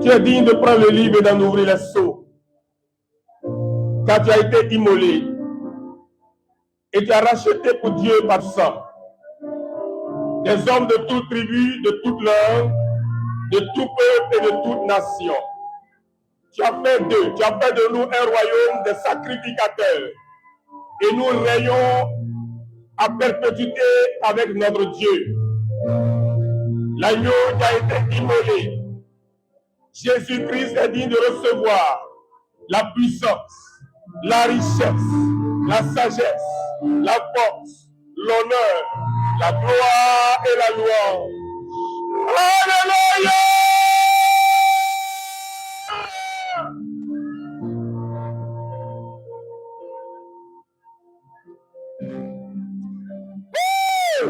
Tu es digne de prendre le livre et d'en ouvrir les sceaux. Car tu as été immolé et tu as racheté pour Dieu par sang des hommes de toute tribu, de toute langue, de tout peuple et de toute nation. Tu as fait de nous un royaume de sacrificateurs et nous régnons à perpétuité avec notre Dieu. L'agneau qui a été immolé, Jésus-Christ est digne de recevoir la puissance, la richesse, la sagesse, la force, l'honneur, la gloire et la louange. Alléluia!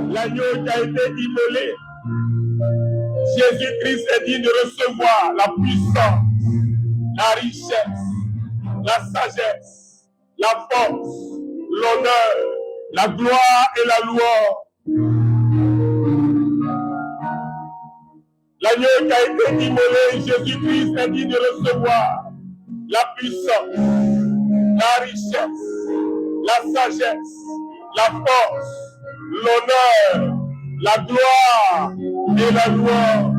L'agneau qui a été immolé, Jésus-Christ est digne de recevoir la puissance, la richesse, la sagesse, la force, l'honneur, la gloire et la louange. L'agneau qui a été immolé, Jésus-Christ est digne de recevoir la puissance, la richesse, la sagesse, la force, l'honneur, la gloire et la louange.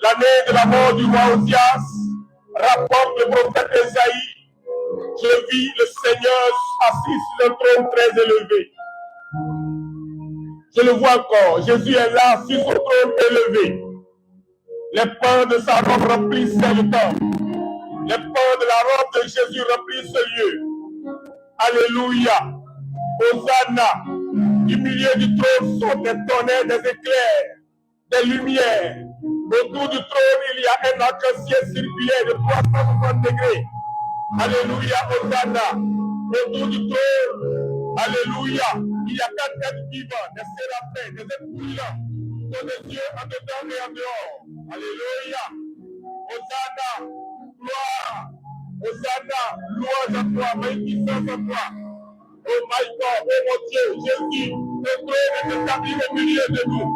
L'année de la mort du roi Osias, rapporte le prophète Esaïe. Je vis le Seigneur assis sur un trône très élevé. Je le vois encore. Jésus est là sur son trône élevé. Les pans de sa robe remplissent le temple. Les pans de la robe de Jésus remplissent ce lieu. Alléluia. Hosanna. Du milieu du trône sont des tonnerres, des éclairs, des lumières. Autour du trône, il y a un arc-en-ciel circulaire de 360 degrés. Alléluia, Hosanna. Autour du trône, alléluia. Il y a 4 êtres vivants, des séraphins, des êtres brillants, dont des yeux en dedans et en dehors. Alléluia. Hosanna, gloire. Hosanna, louange à toi, magnificence à toi. Oh my God, oh mon Dieu, Jésus, le trône est établi au milieu de nous.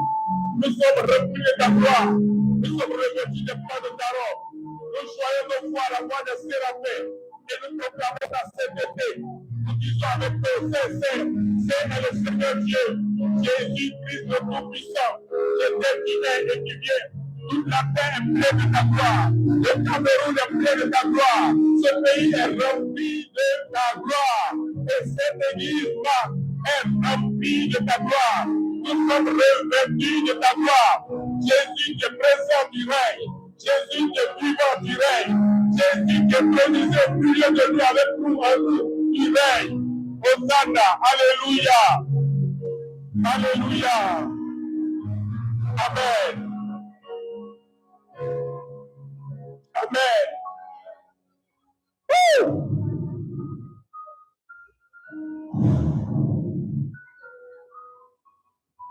Nous sommes remplis de ta gloire. Nous sommes revêtus des pas de ta robe. Nous choyons nos voix la voix des séraphins et nous proclamons ta sainteté. Nous disons avec eux, c'est le Seigneur Dieu, Jésus-Christ le Tout-Puissant, l'éternel qui est et qui vient. Toute la terre est pleine de ta gloire. Le Cameroun est plein de ta gloire. Ce pays est rempli de ta gloire. Et cette église est remplie de ta gloire. Nous sommes revêtus de ta gloire. Jésus qui est présent du règne. Jésus qui est vivant du règne. Jésus qui est pronisé au milieu de nous avec nous en nous du règne. Hosanna, alléluia. Alléluia. Amen. Amen. Woo!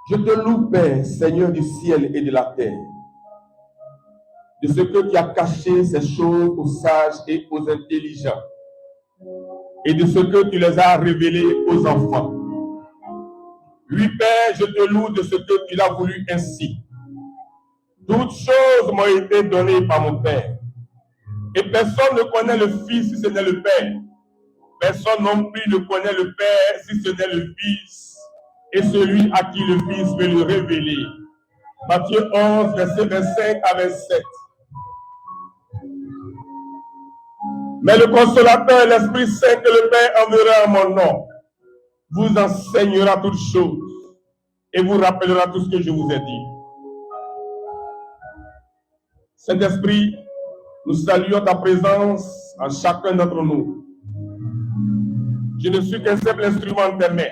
Je te loue, Père, Seigneur du ciel et de la terre, de ce que tu as caché ces choses aux sages et aux intelligents, et de ce que tu les as révélées aux enfants. Oui, Père, je te loue de ce que tu l'as voulu ainsi. Toutes choses m'ont été données par mon Père. Et personne ne connaît le Fils si ce n'est le Père. Personne non plus ne connaît le Père si ce n'est le Fils. Et celui à qui le Fils veut le révéler. Matthieu 11, verset 25 à 27. Mais le Consolateur, l'Esprit Saint que le Père enverra en mon nom, vous enseignera toutes choses et vous rappellera tout ce que je vous ai dit. Saint-Esprit, nous saluons ta présence en chacun d'entre nous. Je ne suis qu'un simple instrument de tes mains.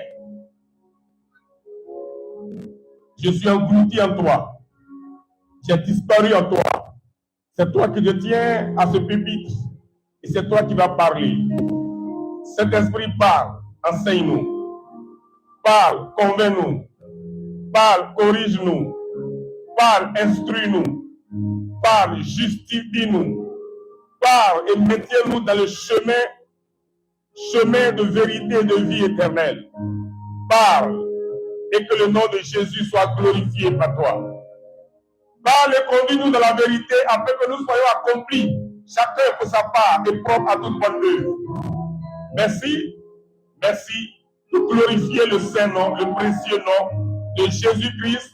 Je suis englouti en toi. J'ai disparu en toi. C'est toi qui te tiens à ce pupitre. Et c'est toi qui vas parler. Saint-Esprit, parle, enseigne-nous. Parle, convainc-nous. Parle, corrige-nous. Parle, instruis-nous. Parle, justifie-nous. Parle et maintiens-nous dans le chemin chemin de vérité et de vie éternelle. Parle et que le nom de Jésus soit glorifié par toi. Parle et conduis-nous dans la vérité afin que nous soyons accomplis, chacun pour sa part et propre à toute bonne œuvre. Merci, merci de glorifier le saint nom, le précieux nom de Jésus-Christ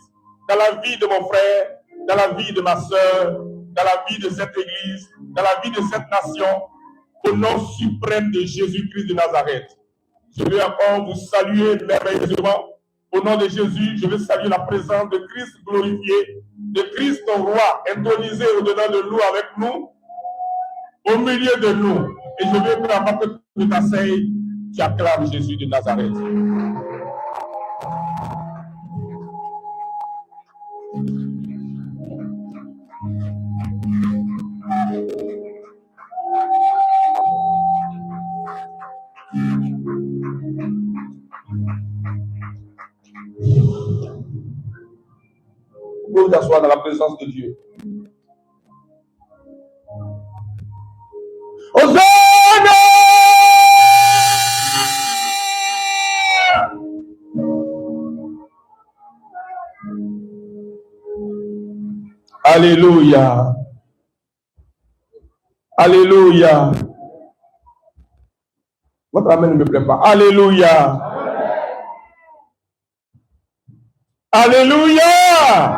dans la vie de mon frère, dans la vie de ma soeur, dans la vie de cette église, dans la vie de cette nation, au nom suprême de Jésus-Christ de Nazareth. Je veux encore vous saluer merveilleusement. Au nom de Jésus, je veux saluer la présence de Christ glorifié, de Christ ton roi, intronisé au-dedans de nous avec nous, au milieu de nous. Et je veux que avant que tu t'asseyes, tu acclames Jésus de Nazareth. Vous t'asseoir dans la présence de Dieu. Hosanna! Alléluia. Alléluia. Votre amen ne me plaît pas. Alléluia. Alléluia.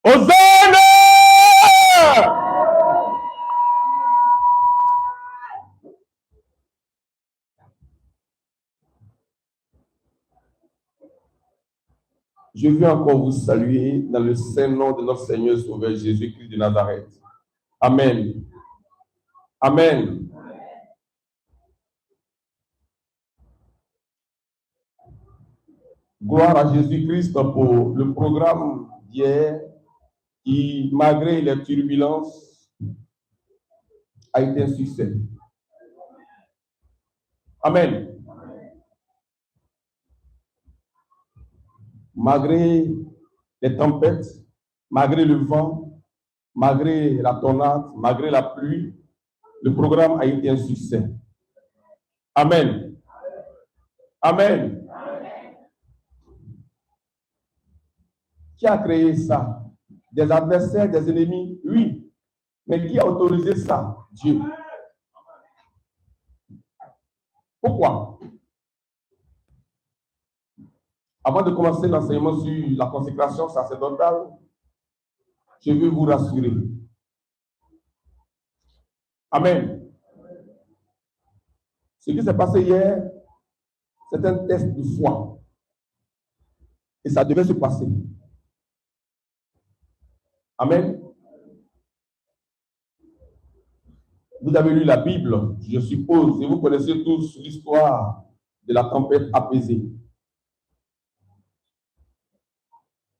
Hosanna! Je veux encore vous saluer dans le saint nom de notre Seigneur Sauveur Jésus-Christ de Nazareth. Amen. Amen. Gloire à Jésus-Christ pour le programme d'hier qui, malgré les turbulences, a été un succès. Amen. Malgré les tempêtes, malgré le vent, malgré la tornade, malgré la pluie, le programme a été un succès. Amen. Amen. Qui a créé ça? Des adversaires, des ennemis? Oui. Mais qui a autorisé ça? Dieu. Pourquoi? Avant de commencer l'enseignement sur la consécration sacerdotale, je veux vous rassurer. Amen. Ce qui s'est passé hier, c'est un test de foi. Et ça devait se passer. Amen. Vous avez lu la Bible, je suppose, et vous connaissez tous l'histoire de la tempête apaisée.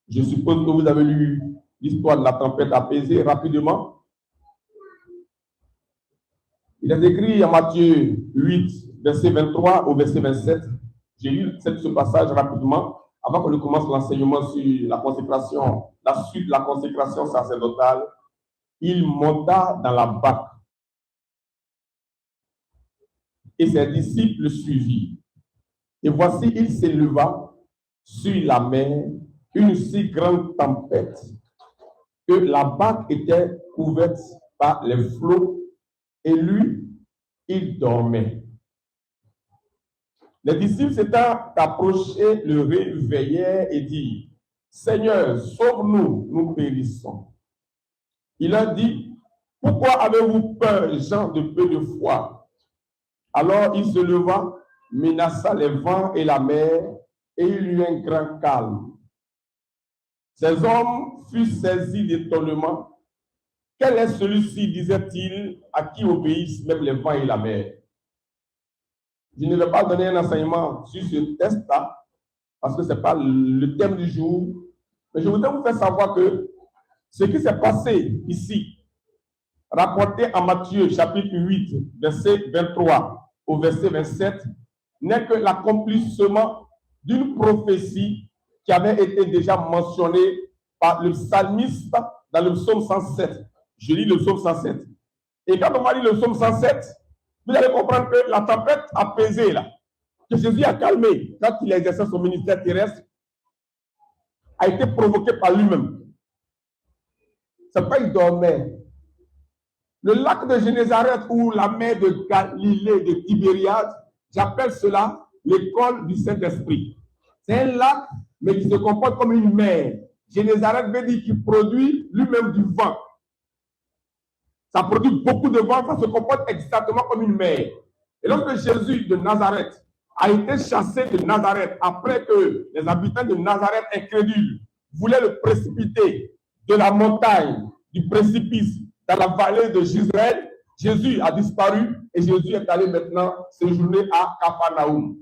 Je suppose que vous avez lu l'histoire de la tempête apaisée rapidement. Il est écrit en Matthieu 8, verset 23 au verset 27. J'ai lu ce passage rapidement avant que je commence l'enseignement sur la consécration, la suite de la consécration sacerdotale. Il monta dans la barque et ses disciples le suivirent. Et voici, il s'éleva sur la mer une si grande tempête que la barque était couverte par les flots et lui, il dormait. Les disciples s'étant approchés, le réveillèrent et dirent: Seigneur, sauve-nous, nous périssons. Il leur dit: Pourquoi avez-vous peur, gens de peu de foi? Alors il se leva, menaça les vents et la mer, et il eut un grand calme. Ces hommes furent saisis d'étonnement. Quel est celui-ci, disait-il, à qui obéissent même les vents et la mer? Je ne vais pas donner un enseignement sur ce test-là, parce que ce n'est pas le thème du jour, mais je voudrais vous faire savoir que ce qui s'est passé ici, rapporté en Matthieu chapitre 8, verset 23 au verset 27, n'est que l'accomplissement d'une prophétie qui avait été déjà mentionnée par le psalmiste dans le psaume 107. Je lis le psaume 107. Et quand on va lire le psaume 107, vous allez comprendre que la tempête apaisée, là, que Jésus a calmé quand il exerçait son ministère terrestre, a été provoquée par lui-même. C'est pas qu'il dormait. Le lac de Génézareth ou la mer de Galilée, de Tibériade, j'appelle cela l'école du Saint-Esprit. C'est un lac, mais qui se comporte comme une mer. Génézareth veut dire qu'il produit lui-même du vent. Ça produit beaucoup de vent, ça se comporte exactement comme une mer. Et lorsque Jésus de Nazareth a été chassé de Nazareth, après que les habitants de Nazareth incrédules voulaient le précipiter de la montagne, du précipice, dans la vallée de Gisraël, Jésus a disparu et Jésus est allé maintenant séjourner à Capharnaüm.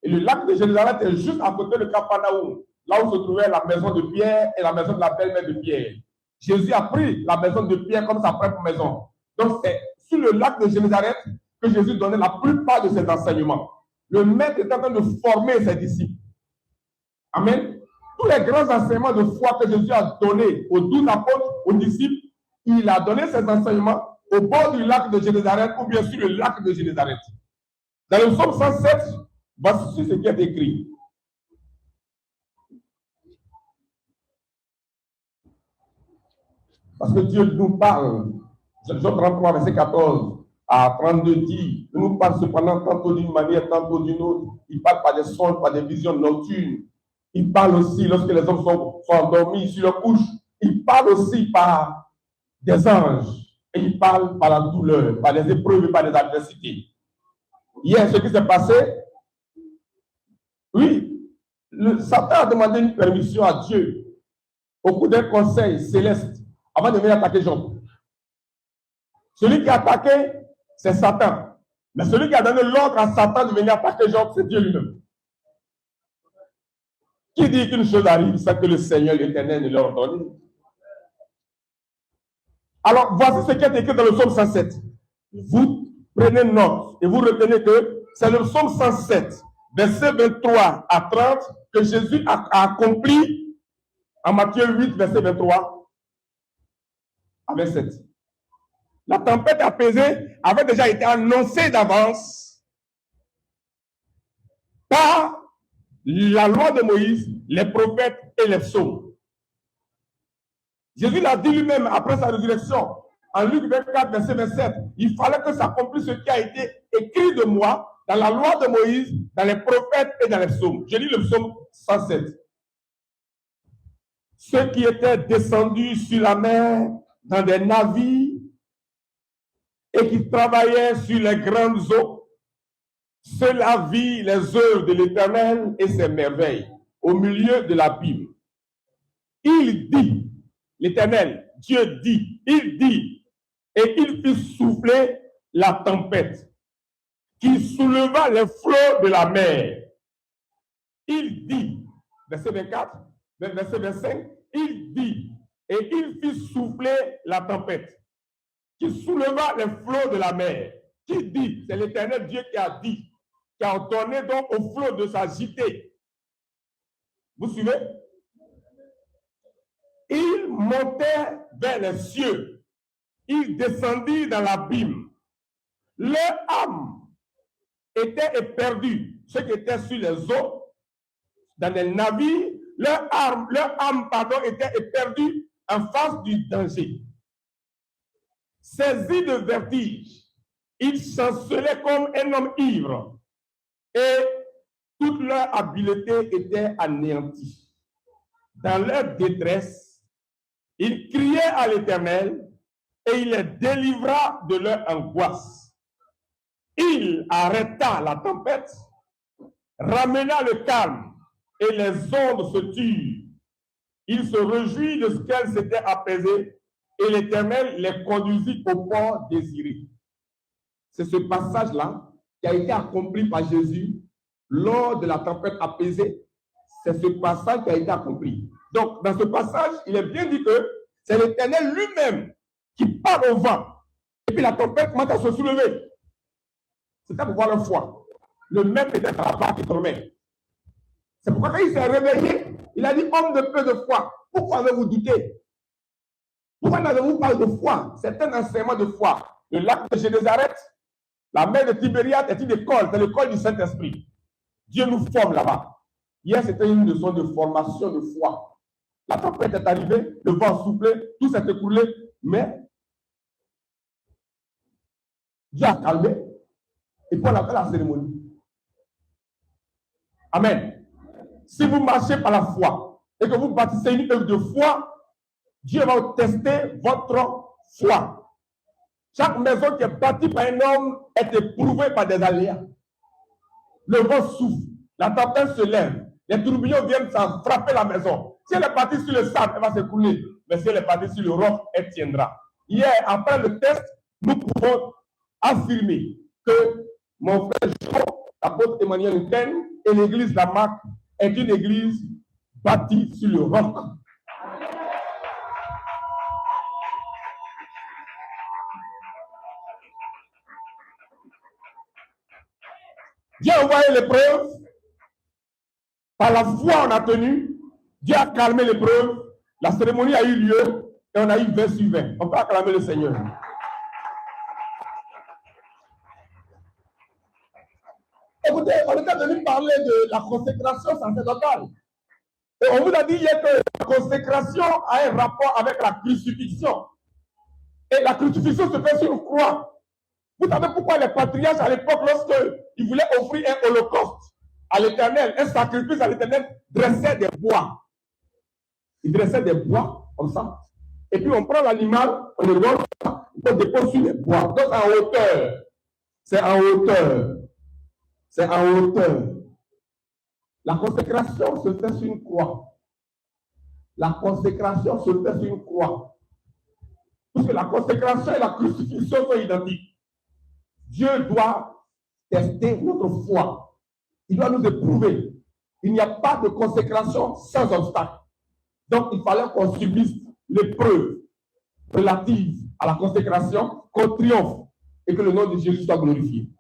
Et le lac de Génézareth est juste à côté de Capharnaüm, là où se trouvait la maison de Pierre et la maison de la belle-mère de Pierre. Jésus a pris la maison de Pierre comme sa propre maison. Donc c'est sur le lac de Génézareth que Jésus donnait la plupart de ses enseignements. Le maître est en train de former ses disciples. Amen. Tous les grands enseignements de foi que Jésus a donnés aux 12 apôtres, aux disciples, il a donné ses enseignements au bord du lac de Génézareth ou bien sur le lac de Génézareth. Dans le psaume 107, voici ce qui est écrit. Parce que Dieu nous parle. Jean 33, verset 14 à 32 dit, il nous parle cependant tantôt d'une manière, tantôt d'une autre. Il parle par des songes, par des visions nocturnes. Il parle aussi lorsque les hommes sont endormis sur leur couche. Il parle aussi par des anges. Et il parle par la douleur, par les épreuves et par les adversités. Hier, ce qui s'est passé, oui, Satan a demandé une permission à Dieu au cours d'un conseil céleste avant de venir attaquer Job. Celui qui a attaqué, c'est Satan. Mais celui qui a donné l'ordre à Satan de venir attaquer Job, c'est Dieu lui-même. Qui dit qu'une chose arrive sans que le Seigneur l'Éternel ne leur ordonne? Alors, voici ce qui est écrit dans le psaume 107. Vous prenez note et vous retenez que c'est le psaume 107, verset 23 à 30, que Jésus a accompli en Matthieu 8, verset 23 à 27. La tempête apaisée avait déjà été annoncée d'avance par la loi de Moïse, les prophètes et les psaumes. Jésus l'a dit lui-même après sa résurrection, en Luc 24, verset 27, il fallait que s'accomplisse ce qui a été écrit de moi dans la loi de Moïse, dans les prophètes et dans les psaumes. Je lis le psaume 107. Ceux qui étaient descendus sur la mer dans des navires et qui travaillaient sur les grandes eaux, ceux-là vit les œuvres de l'Éternel et ses merveilles au milieu de l'abîme. Il dit, l'Éternel, Dieu dit, il dit, et il fit souffler la tempête qui souleva les flots de la mer. Il dit, verset 24, verset 25, il dit, et il fit souffler la tempête qui souleva les flots de la mer. Qui dit? C'est l'Éternel Dieu qui a dit, qui a ordonné donc aux flots de s'agiter. Vous suivez? Il montait vers les cieux. Il descendit dans l'abîme. Leur âme était éperdue. Ceux qui étaient sur les eaux, dans les navires, leur âme était éperdue en face du danger. Saisis de vertige, ils chancelaient comme un homme ivre et toute leur habileté était anéantie. Dans leur détresse, ils criaient à l'Éternel et il les délivra de leur angoisse. Il arrêta la tempête, ramena le calme et les ondes se turent. Il se réjouit de ce qu'elles s'étaient apaisées et l'Éternel les conduisit au port désiré. C'est ce passage-là qui a été accompli par Jésus lors de la tempête apaisée. C'est ce passage qui a été accompli. Donc, dans ce passage, il est bien dit que c'est l'Éternel lui-même qui parle au vent. Et puis la tempête commence à se soulever. C'était pour voir leur foi. Le maître était à la barre qui dormait. C'est pourquoi quand il s'est réveillé, il a dit, homme de peu de foi, pourquoi avez-vous douté? Pourquoi n'avez-vous pas de foi? C'est un enseignement de foi. Le lac de Génézareth, la mer de Tibériade est une école, c'est l'école du Saint-Esprit. Dieu nous forme là-bas. Hier, c'était une leçon de formation de foi. La tempête est arrivée, le vent soufflait, tout s'est écoulé, mais Dieu a calmé et puis on a fait la cérémonie. Amen. Si vous marchez par la foi et que vous bâtissez une œuvre de foi, Dieu va tester votre foi. Chaque maison qui est bâtie par un homme est éprouvée par des aléas. Le vent souffle, la tempête se lève, les tourbillons viennent sans frapper la maison. Si elle est partie sur le sable, elle va s'écouler. Mais si elle est partie sur le roc, elle tiendra. Hier, après le test, nous pouvons affirmer que mon frère Jean, l'apôtre Emmanuel Nten et l'église La Marque est une église bâtie sur le roc. Dieu a envoyé l'épreuve. Par la foi, on a tenu. Dieu a calmé l'épreuve. La cérémonie a eu lieu et on a eu 20 sur 20. On peut acclamer le Seigneur. Écoutez, on était venu parler de la consécration sacerdotale. Et on vous a dit hier que la consécration a un rapport avec la crucifixion. Et la crucifixion se fait sur une croix. Vous savez pourquoi les patriarches à l'époque, lorsqu'ils voulaient offrir un holocauste à l'Éternel, un sacrifice à l'Éternel, dressaient des bois. Ils dressaient des bois comme ça. Et puis on prend l'animal, on le donne, on dépose sur les bois. Donc en hauteur. C'est en hauteur. C'est en hauteur. La consécration se fait sur une croix. La consécration se fait sur une croix. Parce que la consécration et la crucifixion sont identiques. Dieu doit tester notre foi. Il doit nous éprouver. Il n'y a pas de consécration sans obstacle. Donc, il fallait qu'on subisse l'épreuve relative à la consécration, qu'on triomphe et que le nom de Jésus soit glorifié.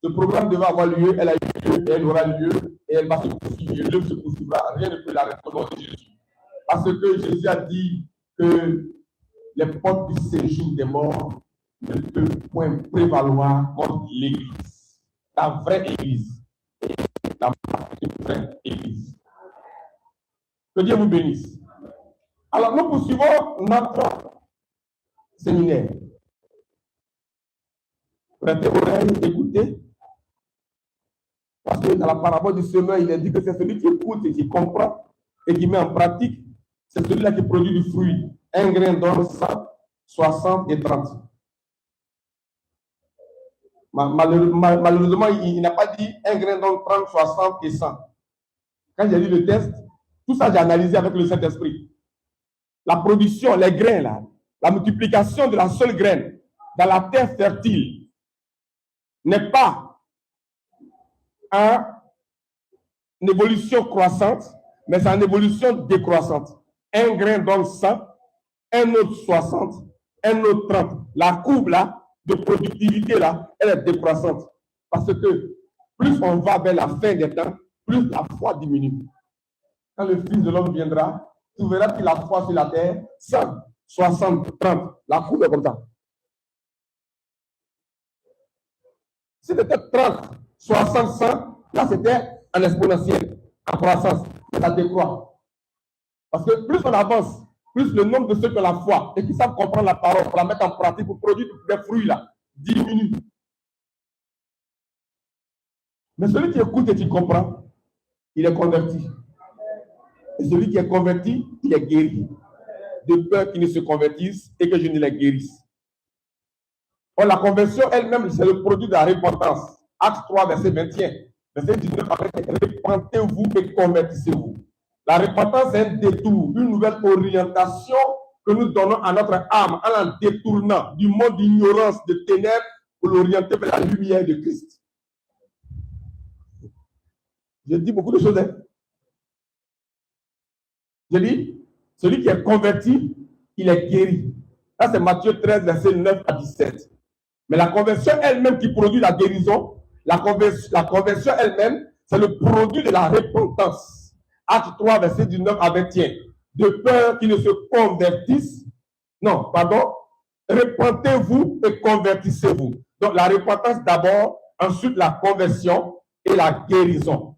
Ce programme devait avoir lieu, elle a eu lieu, et elle aura lieu, et elle va se poursuivre. L'œuvre se poursuivra, rien ne peut l'arrêter au nom de Jésus. Parce que Jésus a dit que les portes du séjour des morts ne peuvent point prévaloir contre l'Église. La vraie Église. La vraie Église. Que Dieu vous bénisse. Alors, nous poursuivons notre séminaire. Prêtez oreille, écoutez. Parce que dans la parabole du semeur, il est dit que c'est celui qui écoute et qui comprend et qui met en pratique, c'est celui-là qui produit du fruit. Un grain donne 100, 60 et 30. Malheureusement, il n'a pas dit un grain donne 30, 60 et 100. Quand j'ai lu le test, tout ça j'ai analysé avec le Saint-Esprit. La production, les grains, là, la multiplication de la seule graine dans la terre fertile n'est pas une évolution croissante, mais c'est une évolution décroissante. Un grain donne 100, un autre 60, un autre 30. La courbe là, de productivité là, elle est décroissante. Parce que plus on va vers la fin des temps, plus la foi diminue. Quand le Fils de l'homme viendra, tu verras que la foi sur la terre, 100, 60, 30. La courbe est comme ça. Si c'était 30, 60, 100, là c'était en exponentiel, en croissance. Ça décroît. Parce que plus on avance, plus le nombre de ceux qui ont la foi et qui savent comprendre la parole pour la mettre en pratique, pour produire des fruits là, diminue. Mais celui qui écoute et qui comprend, il est converti. Et celui qui est converti, il est guéri. De peur qu'il ne se convertisse et que je ne les guérisse. Or, la conversion elle-même, c'est le produit de la repentance. Acte 3, verset 21. Verset 19, repentez-vous et convertissez-vous. La repentance est un détour, une nouvelle orientation que nous donnons à notre âme en la détournant du monde d'ignorance, de ténèbres, pour l'orienter vers la lumière de Christ. Je dis beaucoup de choses. Hein? Je dis, celui qui est converti, il est guéri. Là, c'est Matthieu 13, verset 9 à 17. Mais la conversion elle-même qui produit la guérison, la conversion elle-même, c'est le produit de la repentance. Acte 3, verset 19 à 21. De peur qu'ils ne se convertissent, non, pardon, Repentez-vous et convertissez-vous. Donc la repentance d'abord, ensuite la conversion et la guérison.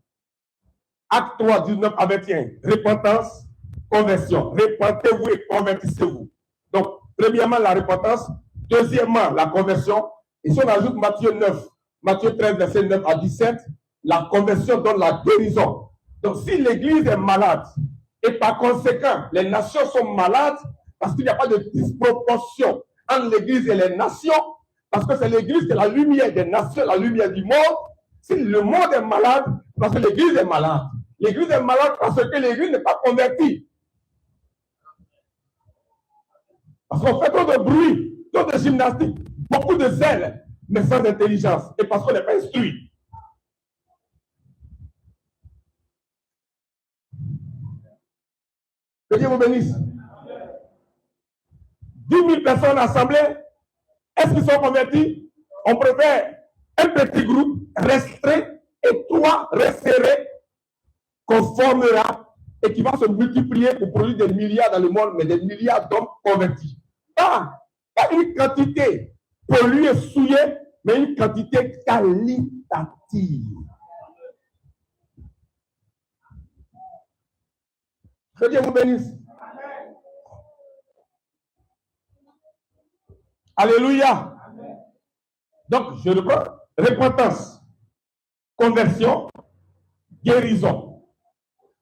Acte 3, 19 à 21. Repentance, conversion. Repentez-vous et convertissez-vous. Donc, premièrement, la repentance. Deuxièmement, la conversion. Et si on ajoute Matthieu 9, Matthieu 13, verset 9 à 17, la conversion donne la guérison. Donc, si l'Église est malade, et par conséquent, les nations sont malades, parce qu'il n'y a pas de disproportion entre l'Église et les nations, parce que c'est l'Église qui est la lumière des nations, la lumière du monde. Si le monde est malade, parce que l'Église est malade. L'Église est malade parce que l'Église n'est pas convertie. Parce qu'on fait trop de bruit, trop de gymnastique, beaucoup de zèle, mais sans intelligence. Et parce qu'on n'est pas instruit. Que Dieu vous bénisse. 10 000 personnes assemblées, est-ce qu'ils sont convertis? On préfère un petit groupe restreint et 3 resserrés qu'on formera et qui va se multiplier pour produire des milliards dans le monde, mais des milliards d'hommes convertis. Pas une quantité polluée, souillée, mais une quantité qualitative. Que Dieu vous bénisse. Alléluia. Donc, je reprends. Repentance, conversion, guérison.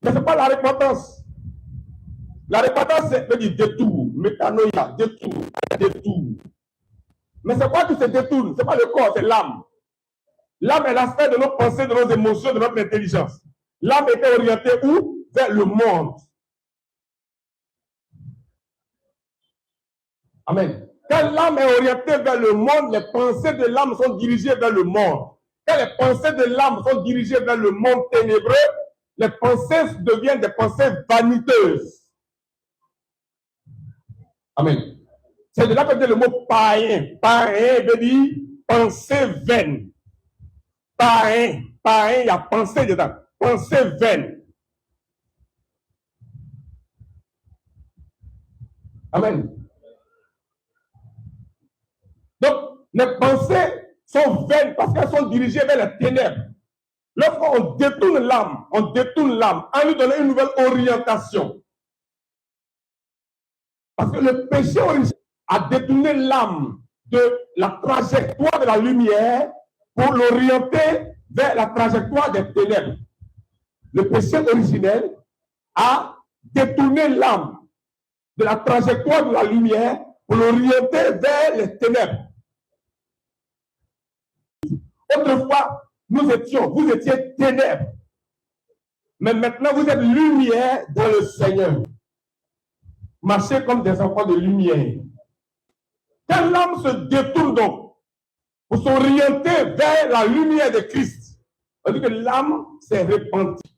Mais ce n'est pas la repentance. La repentance, c'est dire détour, métanoïa, détour. Mais c'est quoi qui se détourne? Ce n'est pas le corps, c'est l'âme. L'âme est l'aspect de nos pensées, de nos émotions, de notre intelligence. L'âme était orientée où? Vers le monde. Amen. Quand l'âme est orientée vers le monde, les pensées de l'âme sont dirigées vers le monde. Quand les pensées de l'âme sont dirigées vers le monde ténébreux, les pensées deviennent des pensées vaniteuses. Amen. C'est de là que vient le mot païen. Païen veut dire pensée vaine. Païen, il y a pensée dedans. Pensée vaine. Amen. Donc, les pensées sont vaines parce qu'elles sont dirigées vers les ténèbres. Lorsqu'on détourne l'âme, en lui donnant une nouvelle orientation. Parce que le péché originel a détourné l'âme de la trajectoire de la lumière pour l'orienter vers la trajectoire des ténèbres. Le péché originel a détourné l'âme de la trajectoire de la lumière pour l'orienter vers les ténèbres. Autrefois, vous étiez ténèbres. Mais maintenant, vous êtes lumière dans le Seigneur. Marchez comme des enfants de lumière. Quand l'âme se détourne donc pour s'orienter vers la lumière de Christ, on dit que l'âme s'est repentie.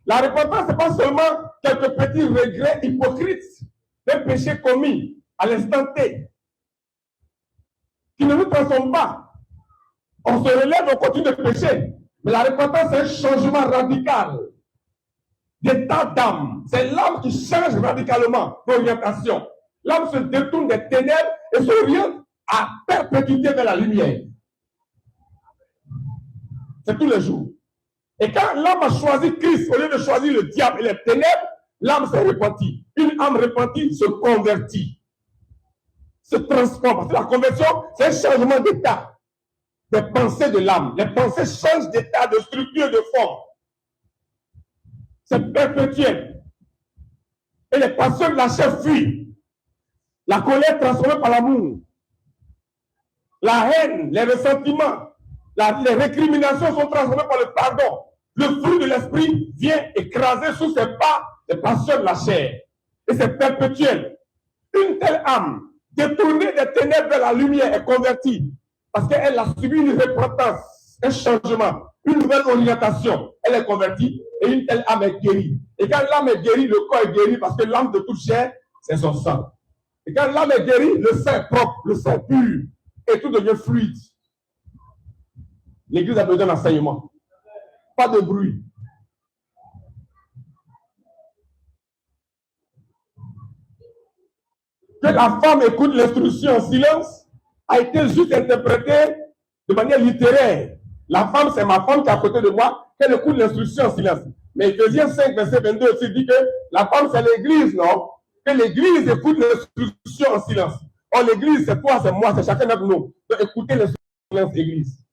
La repentance, ce n'est pas seulement quelques petits regrets hypocrites d'un péché commis à l'instant T, qui ne nous transforment pas. On se relève, on continue de pécher. Mais la repentance, c'est un changement radical d'état d'âme. C'est l'âme qui change radicalement d'orientation. L'âme se détourne des ténèbres et s'oriente à perpétuité vers la lumière. C'est tous les jours. Et quand l'âme a choisi Christ, au lieu de choisir le diable et les ténèbres, l'âme s'est repentie. Une âme repentie se convertit, se transforme. Parce que la conversion, c'est un changement d'état des pensées de l'âme. Les pensées changent d'état, de structure, de forme. C'est perpétuel. Et les passions de la chair fuient. La colère transformée par l'amour. La haine, les ressentiments, les récriminations sont transformées par le pardon. Le fruit de l'esprit vient écraser sous ses pas les passions de la chair. Et c'est perpétuel. Une telle âme, détournée des ténèbres vers la lumière, est convertie. Parce qu'elle a subi une repentance, un changement, une nouvelle orientation. Elle est convertie et une telle âme est guérie. Et quand l'âme est guérie, le corps est guéri parce que l'âme de toute chair, c'est son sang. Et quand l'âme est guérie, le sang est propre, le sang est pur. Et tout devient fluide. L'église a besoin d'enseignement. Pas de bruit. que la femme écoute l'instruction en silence a été juste interprété de manière littéraire. La femme, c'est ma femme qui est à côté de moi, qu'elle écoute l'instruction en silence. Mais Ephésiens 5, verset 22 aussi dit que la femme, c'est l'église, non? Que l'église écoute l'instruction en silence. Or, l'église, c'est toi, c'est moi, c'est chacun d'entre nous. Donc, écoutez l'instruction en silence, église.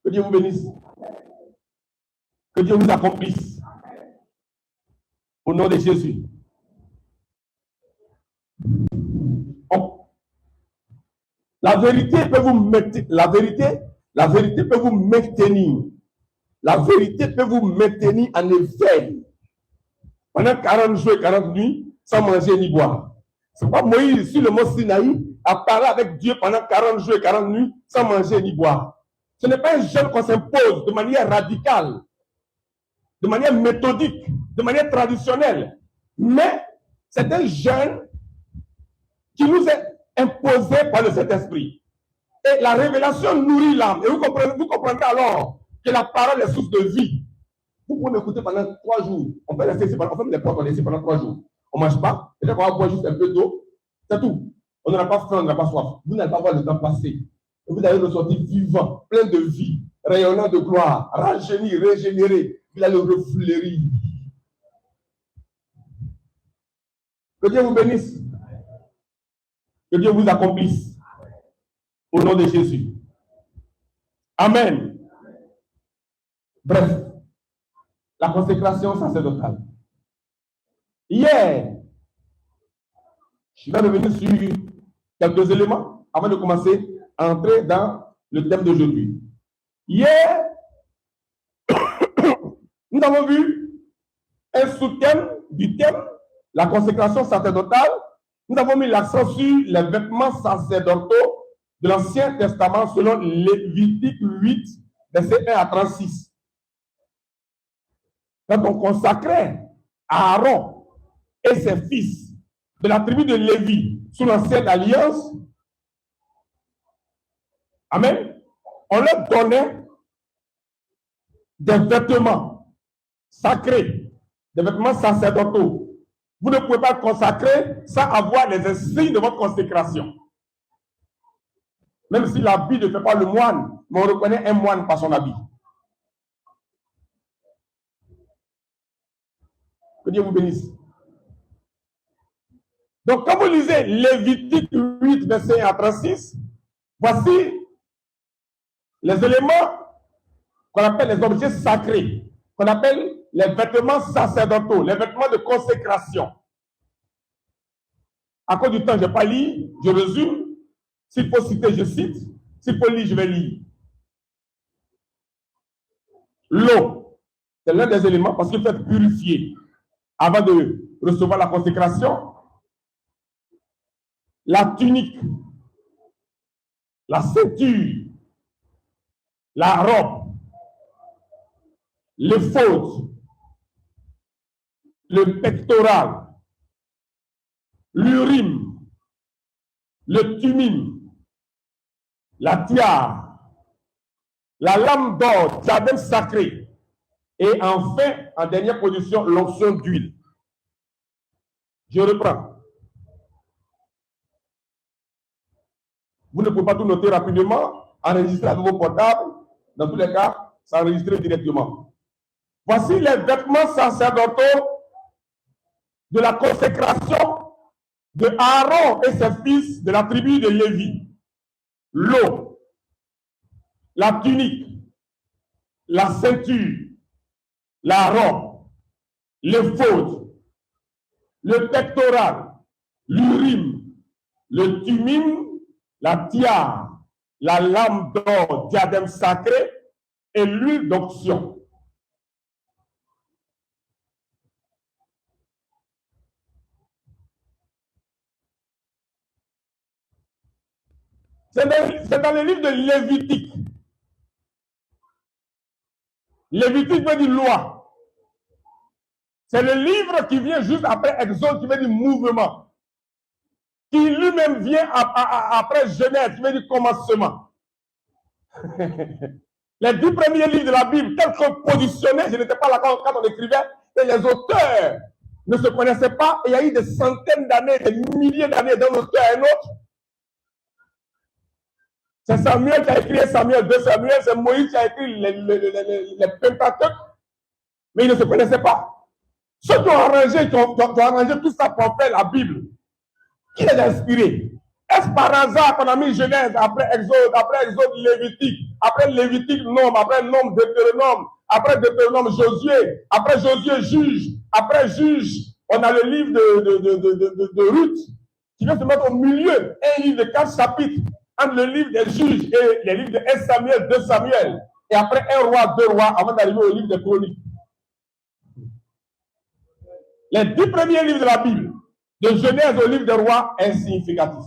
Que Dieu vous bénisse. Que Dieu vous accomplisse. Au nom de Jésus. Oh. La vérité peut vous maintenir. La vérité peut vous maintenir. La vérité peut vous maintenir en éveil. Pendant 40 jours et 40 nuits, sans manger ni boire. C'est pas Moïse, sur le mont Sinaï, a parlé avec Dieu pendant 40 jours et 40 nuits, sans manger ni boire. Ce n'est pas un jeûne qu'on s'impose de manière radicale, de manière méthodique, de manière traditionnelle. Mais c'est un jeûne qui nous est imposé par le Saint-Esprit. Et la révélation nourrit l'âme. Et vous comprendrez alors que la parole est source de vie. Vous pouvez m'écouter pendant 3 jours. On peut rester ici, on ferme les portes, on est ici pendant 3 jours. On ne mange pas. Peut-être qu'on va boire juste un peu d'eau. C'est tout. On n'aura pas faim, on n'aura pas soif. Vous n'allez pas voir le temps passer. Et vous allez ressortir vivant, plein de vie, rayonnant de gloire, rajeuni, régénéré. Vous allez refleurir. Que Dieu vous bénisse. Que Dieu vous accomplisse. Au nom de Jésus. Amen. Bref, la consécration sacerdotale. Hier, je vais revenir sur quelques éléments avant de commencer à entrer dans le thème d'aujourd'hui. Hier, nous avons vu un sous-thème du thème, la consécration sacerdotale. Nous avons mis l'accent sur les vêtements sacerdotaux de l'Ancien Testament selon Lévitique 8, verset 1 à 36. Quand on consacrait Aaron et ses fils de la tribu de Lévi sous l'Ancienne Alliance, amen, on leur donnait des vêtements sacrés, des vêtements sacerdotaux. Vous ne pouvez pas consacrer sans avoir les insignes de votre consécration. Même si l'habit ne fait pas le moine, mais on reconnaît un moine par son habit. Que Dieu vous bénisse. Donc, quand vous lisez Lévitique 8, verset 1 à 36, voici les éléments qu'on appelle les objets sacrés, qu'on appelle les vêtements sacerdotaux, les vêtements de consécration. À cause du temps, je ne vais pas lire, je résume. S'il faut citer, je cite. S'il faut lire, je vais lire. L'eau, c'est l'un des éléments parce qu'il faut être purifié avant de recevoir la consécration. La tunique, la ceinture, la robe, l'éphod, le pectoral, l'urim, le tumim, la tiare, la lame d'or, diadème sacré, et enfin, en dernière position, l'onction d'huile. Je reprends. Vous ne pouvez pas tout noter rapidement, enregistrer avec vos portables. Dans tous les cas, ça enregistre directement. Voici les vêtements sacerdotaux de la consécration de Aaron et ses fils de la tribu de Lévi. L'eau, la tunique, la ceinture, la robe, l'éphod, le pectoral, l'urim, le tumim, la tiare, la lame d'or, diadème sacré et l'huile d'onction. C'est dans le livre de Lévitique. Lévitique veut dire loi. C'est le livre qui vient juste après Exode, qui veut dire mouvement. Qui lui-même vient après Genèse, qui veut dire commencement. Les 10 premiers livres de la Bible, tels que positionnés, je n'étais pas là quand on écrivait, et les auteurs ne se connaissaient pas, et il y a eu des centaines d'années, des milliers d'années d'un auteur à un autre. C'est Samuel qui a écrit Samuel, 2 Samuel, c'est Moïse qui a écrit les Pentateuques, mais ils ne se connaissaient pas. Ceux qui ont arrangé tout ça pour faire la Bible, qui les a inspirés? Est-ce par hasard qu'on a mis Genèse, après Exode Lévitique, après Lévitique Nombre, après Nombre Deutéronome, après Deutéronome Josué, après Josué Juge, après Juge, on a le livre de Ruth, qui vient se mettre au milieu, un livre de 4 chapitres, entre le livre des Juges et les livres de 1 Samuel, 2 Samuel, et après 1 roi, 2 rois, avant d'arriver au livre des Chroniques. Les 10 premiers livres de la Bible, de Genèse au livre des rois, est significatif.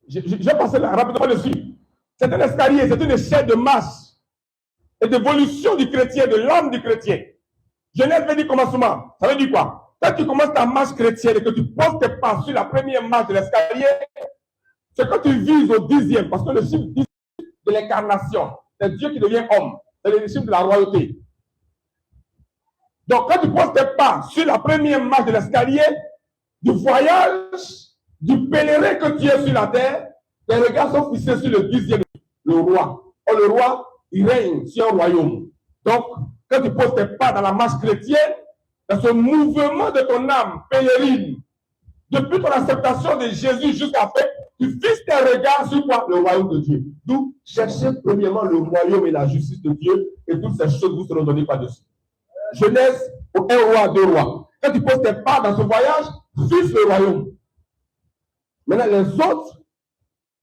Je vais passer rapidement dessus. C'est un escalier, c'est une échelle de marche et d'évolution du chrétien, de l'âme du chrétien. Genèse veut dire commencement. Ça veut dire quoi? Quand tu commences ta marche chrétienne et que tu poses tes pas sur la première marche de l'escalier, c'est quand tu vises au 10e, parce que le chiffre 10 de l'incarnation, c'est Dieu qui devient homme. C'est le chiffre de la royauté. Donc, quand tu poses tes pas sur la première marche de l'escalier, du voyage, du pèlerin que tu es sur la terre, les regards sont fixés sur le 10e, le roi. Or, le roi, il règne sur un royaume. Donc, quand tu poses tes pas dans la marche chrétienne, dans ce mouvement de ton âme pèlerine, depuis ton acceptation de Jésus jusqu'à la fin, tu fixes tes regards sur quoi? Le royaume de Dieu. D'où cherchez premièrement le royaume et la justice de Dieu, et toutes ces choses vous seront données par-dessus. Genèse, 1 roi, 2 rois. Quand tu poses tes pas dans ce voyage, fixe le royaume. Maintenant,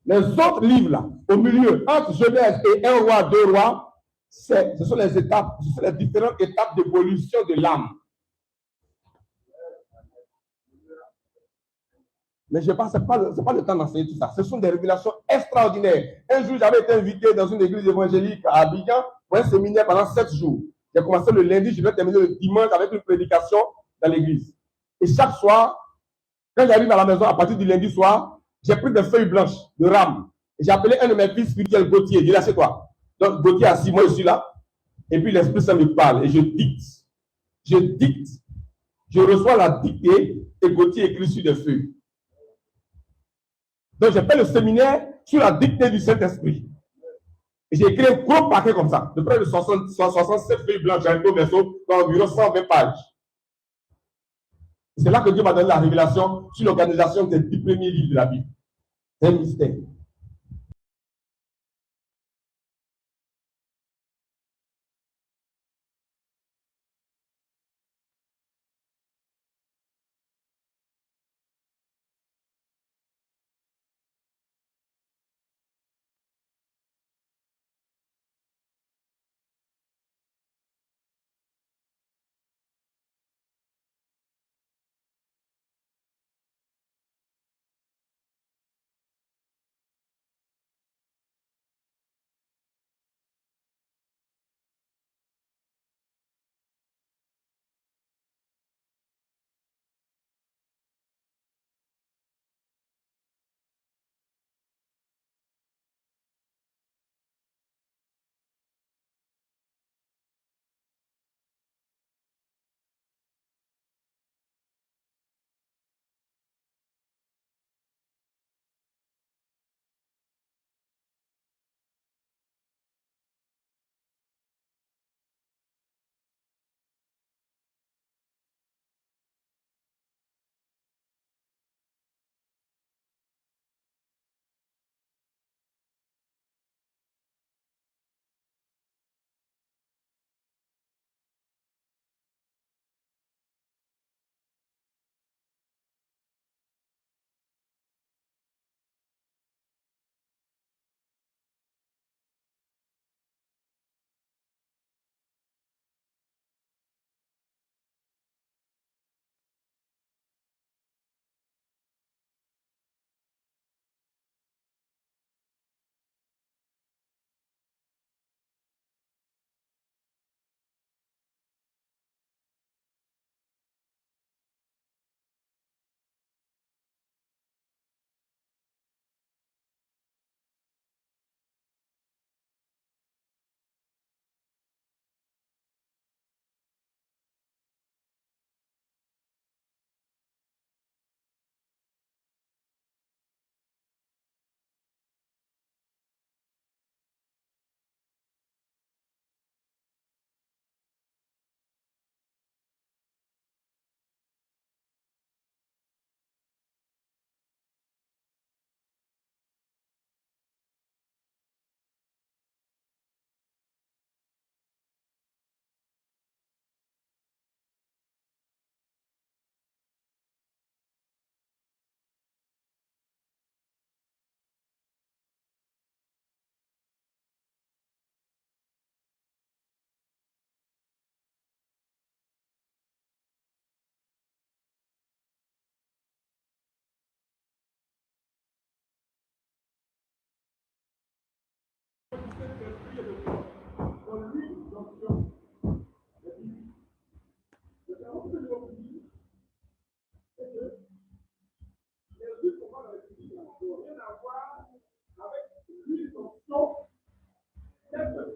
les autres livres là, au milieu, entre Genèse et 1 roi, 2 rois, ce sont les étapes, ce sont les différentes étapes d'évolution de l'âme. Mais je pense que ce n'est pas le temps d'enseigner tout ça. Ce sont des révélations extraordinaires. Un jour, j'avais été invité dans une église évangélique à Abidjan pour un séminaire pendant 7 jours. J'ai commencé le lundi, je vais terminer le dimanche avec une prédication dans l'église. Et chaque soir, quand j'arrive à la maison à partir du lundi soir, j'ai pris des feuilles blanches de rame. Et j'ai appelé un de mes fils spirituels, Gauthier. Il dit, assieds-toi. Donc, Gauthier assis, moi je suis là. Et puis l'Esprit Saint me parle et je dicte. Je dicte. Je reçois la dictée et Gauthier écrit sur des feuilles. Donc, j'ai fait le séminaire sur la dictée du Saint-Esprit. Et j'ai écrit un gros paquet comme ça, de près de 67 feuilles blanches, j'ai au verso, d'environ 120 pages. C'est là que Dieu m'a donné la révélation sur l'organisation des 10 premiers livres de la Bible. C'est un mystère.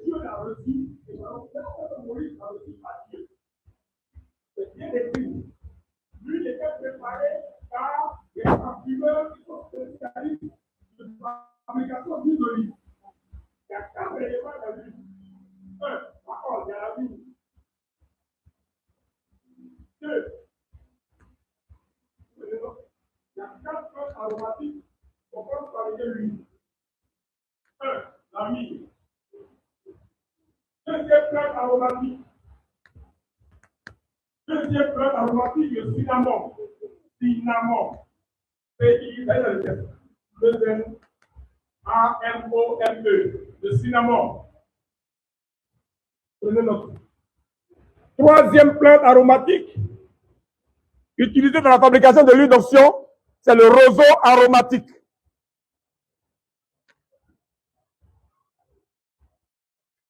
Dieu l'a reçu, et Moïse l'a reçu par Dieu. C'est bien écrit. Lui était préparé par des parfumeurs qui sont spécialistes de fabrication d'huile d'olive. Il y a 4 éléments dans l'huile. 1, par il y a la vigne. 2, il y a 4 plantes aromatiques qu'on peut fabriquer l'huile. 1, la myrrhe. Deuxième plante aromatique. Deuxième plante aromatique, le cinnamon. Cinnamon. C-I-N-A-M-O-M-E. Le cinnamon. Prenez note. Troisième plante aromatique, utilisée dans la fabrication de l'huile d'onction, c'est le roseau aromatique.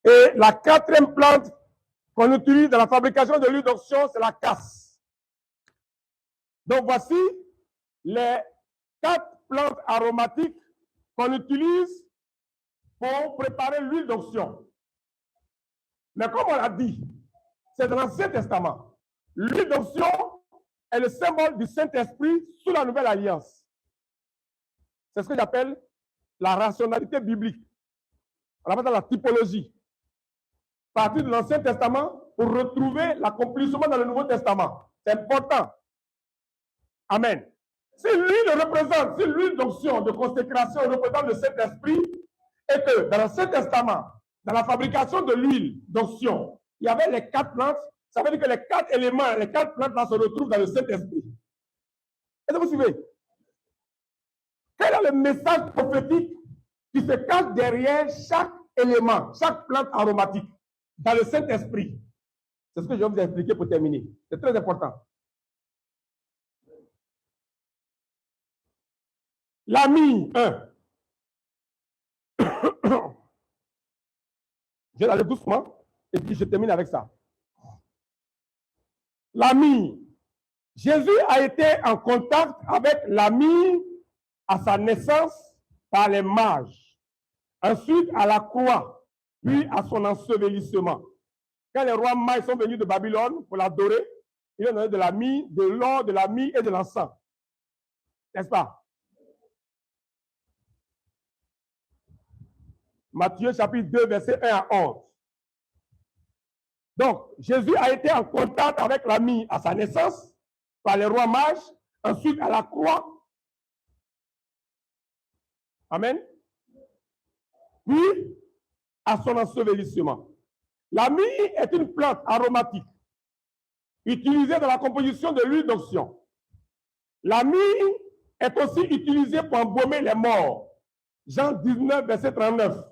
Et la quatrième plante qu'on utilise dans la fabrication de l'huile d'onction, c'est la casse. Donc voici les 4 plantes aromatiques qu'on utilise pour préparer l'huile d'onction. Mais comme on l'a dit, c'est dans l'Ancien Testament. L'huile d'onction est le symbole du Saint-Esprit sous la Nouvelle Alliance. C'est ce que j'appelle la rationalité biblique. On appelle ça la typologie. Partir de l'Ancien Testament pour retrouver l'accomplissement dans le Nouveau Testament. C'est important. Amen. Si l'huile représente, si l'huile d'onction, de consécration représente le Saint-Esprit, et que dans l'Ancien Testament, dans la fabrication de l'huile d'onction, il y avait les 4 plantes, ça veut dire que les 4 éléments, les 4 plantes là se retrouvent dans le Saint-Esprit. Est-ce que vous suivez? Quel est le message prophétique qui se cache derrière chaque élément, chaque plante aromatique dans le Saint-Esprit? C'est ce que je vais vous expliquer pour terminer. C'est très important. La myrrhe, 1. Je vais aller doucement et puis je termine avec ça. La myrrhe. Jésus a été en contact avec la myrrhe à sa naissance par les mages, ensuite à la croix, puis à son ensevelissement. Quand les rois mages sont venus de Babylone pour l'adorer, ils ont donné de la myrrhe, de l'or, de la myrrhe et de l'encens. N'est-ce pas? Matthieu chapitre 2, verset 1 à 11. Donc, Jésus a été en contact avec la myrrhe à sa naissance, par les rois mages, ensuite à la croix. Amen. Puis, à son ensevelissement. La myrrhe est une plante aromatique utilisée dans la composition de l'huile d'onction. La myrrhe est aussi utilisée pour embaumer les morts. Jean 19, verset 39.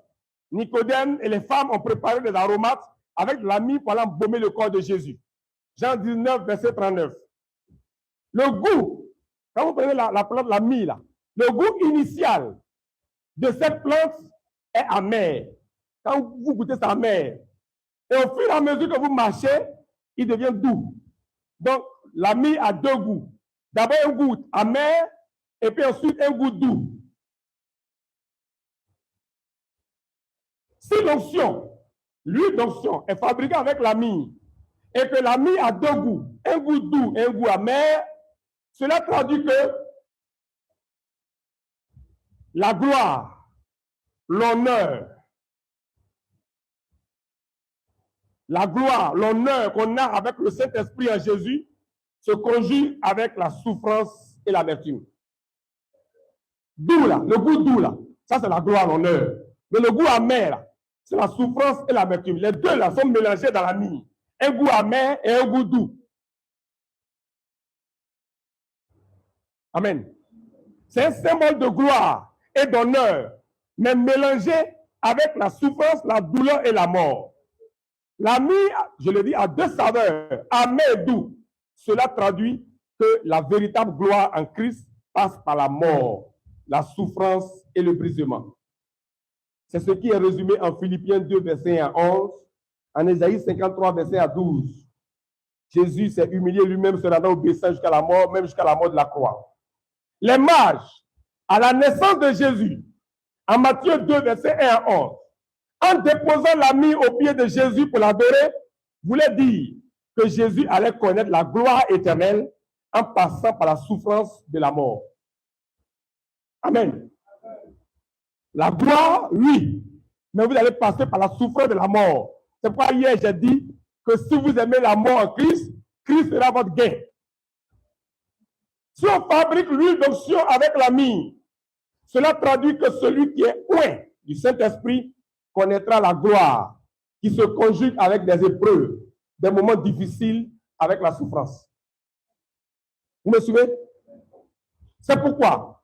Nicodème et les femmes ont préparé des aromates avec de la myrrhe pour embaumer le corps de Jésus. Jean 19, verset 39. Le goût, quand vous prenez la plante, la myrrhe, là, le goût initial de cette plante est amer. Quand vous goûtez, c'est amer. Et au fur et à mesure que vous marchez, il devient doux. Donc, la myrrhe a 2 goûts. D'abord un goût amer et puis ensuite un goût doux. Si l'onction, l'huile d'onction est fabriquée avec la myrrhe et que la myrrhe a 2 goûts, un goût doux et un goût amer, cela traduit que la gloire, l'honneur, qu'on a avec le Saint-Esprit en Jésus se conjugue avec la souffrance et l'amertume. Doux là, le goût doux là, ça c'est la gloire, l'honneur. Mais le goût amer là, c'est la souffrance et l'amertume. Les deux là sont mélangés dans la myrrhe. Un goût amer et un goût doux. Amen. C'est un symbole de gloire et d'honneur, mais mélangé avec la souffrance, la douleur et la mort. La myrrhe, je le dis, a 2 saveurs, amer et doux. Cela traduit que la véritable gloire en Christ passe par la mort, la souffrance et le brisement. C'est ce qui est résumé en Philippiens 2, verset 1 à 11, En Ésaïe 53, verset à 12, Jésus s'est humilié lui-même, se rendant obéissant jusqu'à la mort, même jusqu'à la mort de la croix. Les mages, à la naissance de Jésus, en Matthieu 2, verset 1 à 11, en déposant la main au pied de Jésus pour l'adorer, voulait dire que Jésus allait connaître la gloire éternelle en passant par la souffrance de la mort. Amen. La gloire, oui, mais vous allez passer par la souffrance de la mort. C'est pourquoi hier j'ai dit que si vous aimez la mort en Christ, Christ sera votre gain. Si on fabrique l'huile d'onction avec la myrrhe, cela traduit que celui qui est oint du Saint-Esprit connaîtra la gloire qui se conjugue avec des épreuves, des moments difficiles avec la souffrance. Vous me suivez? C'est pourquoi,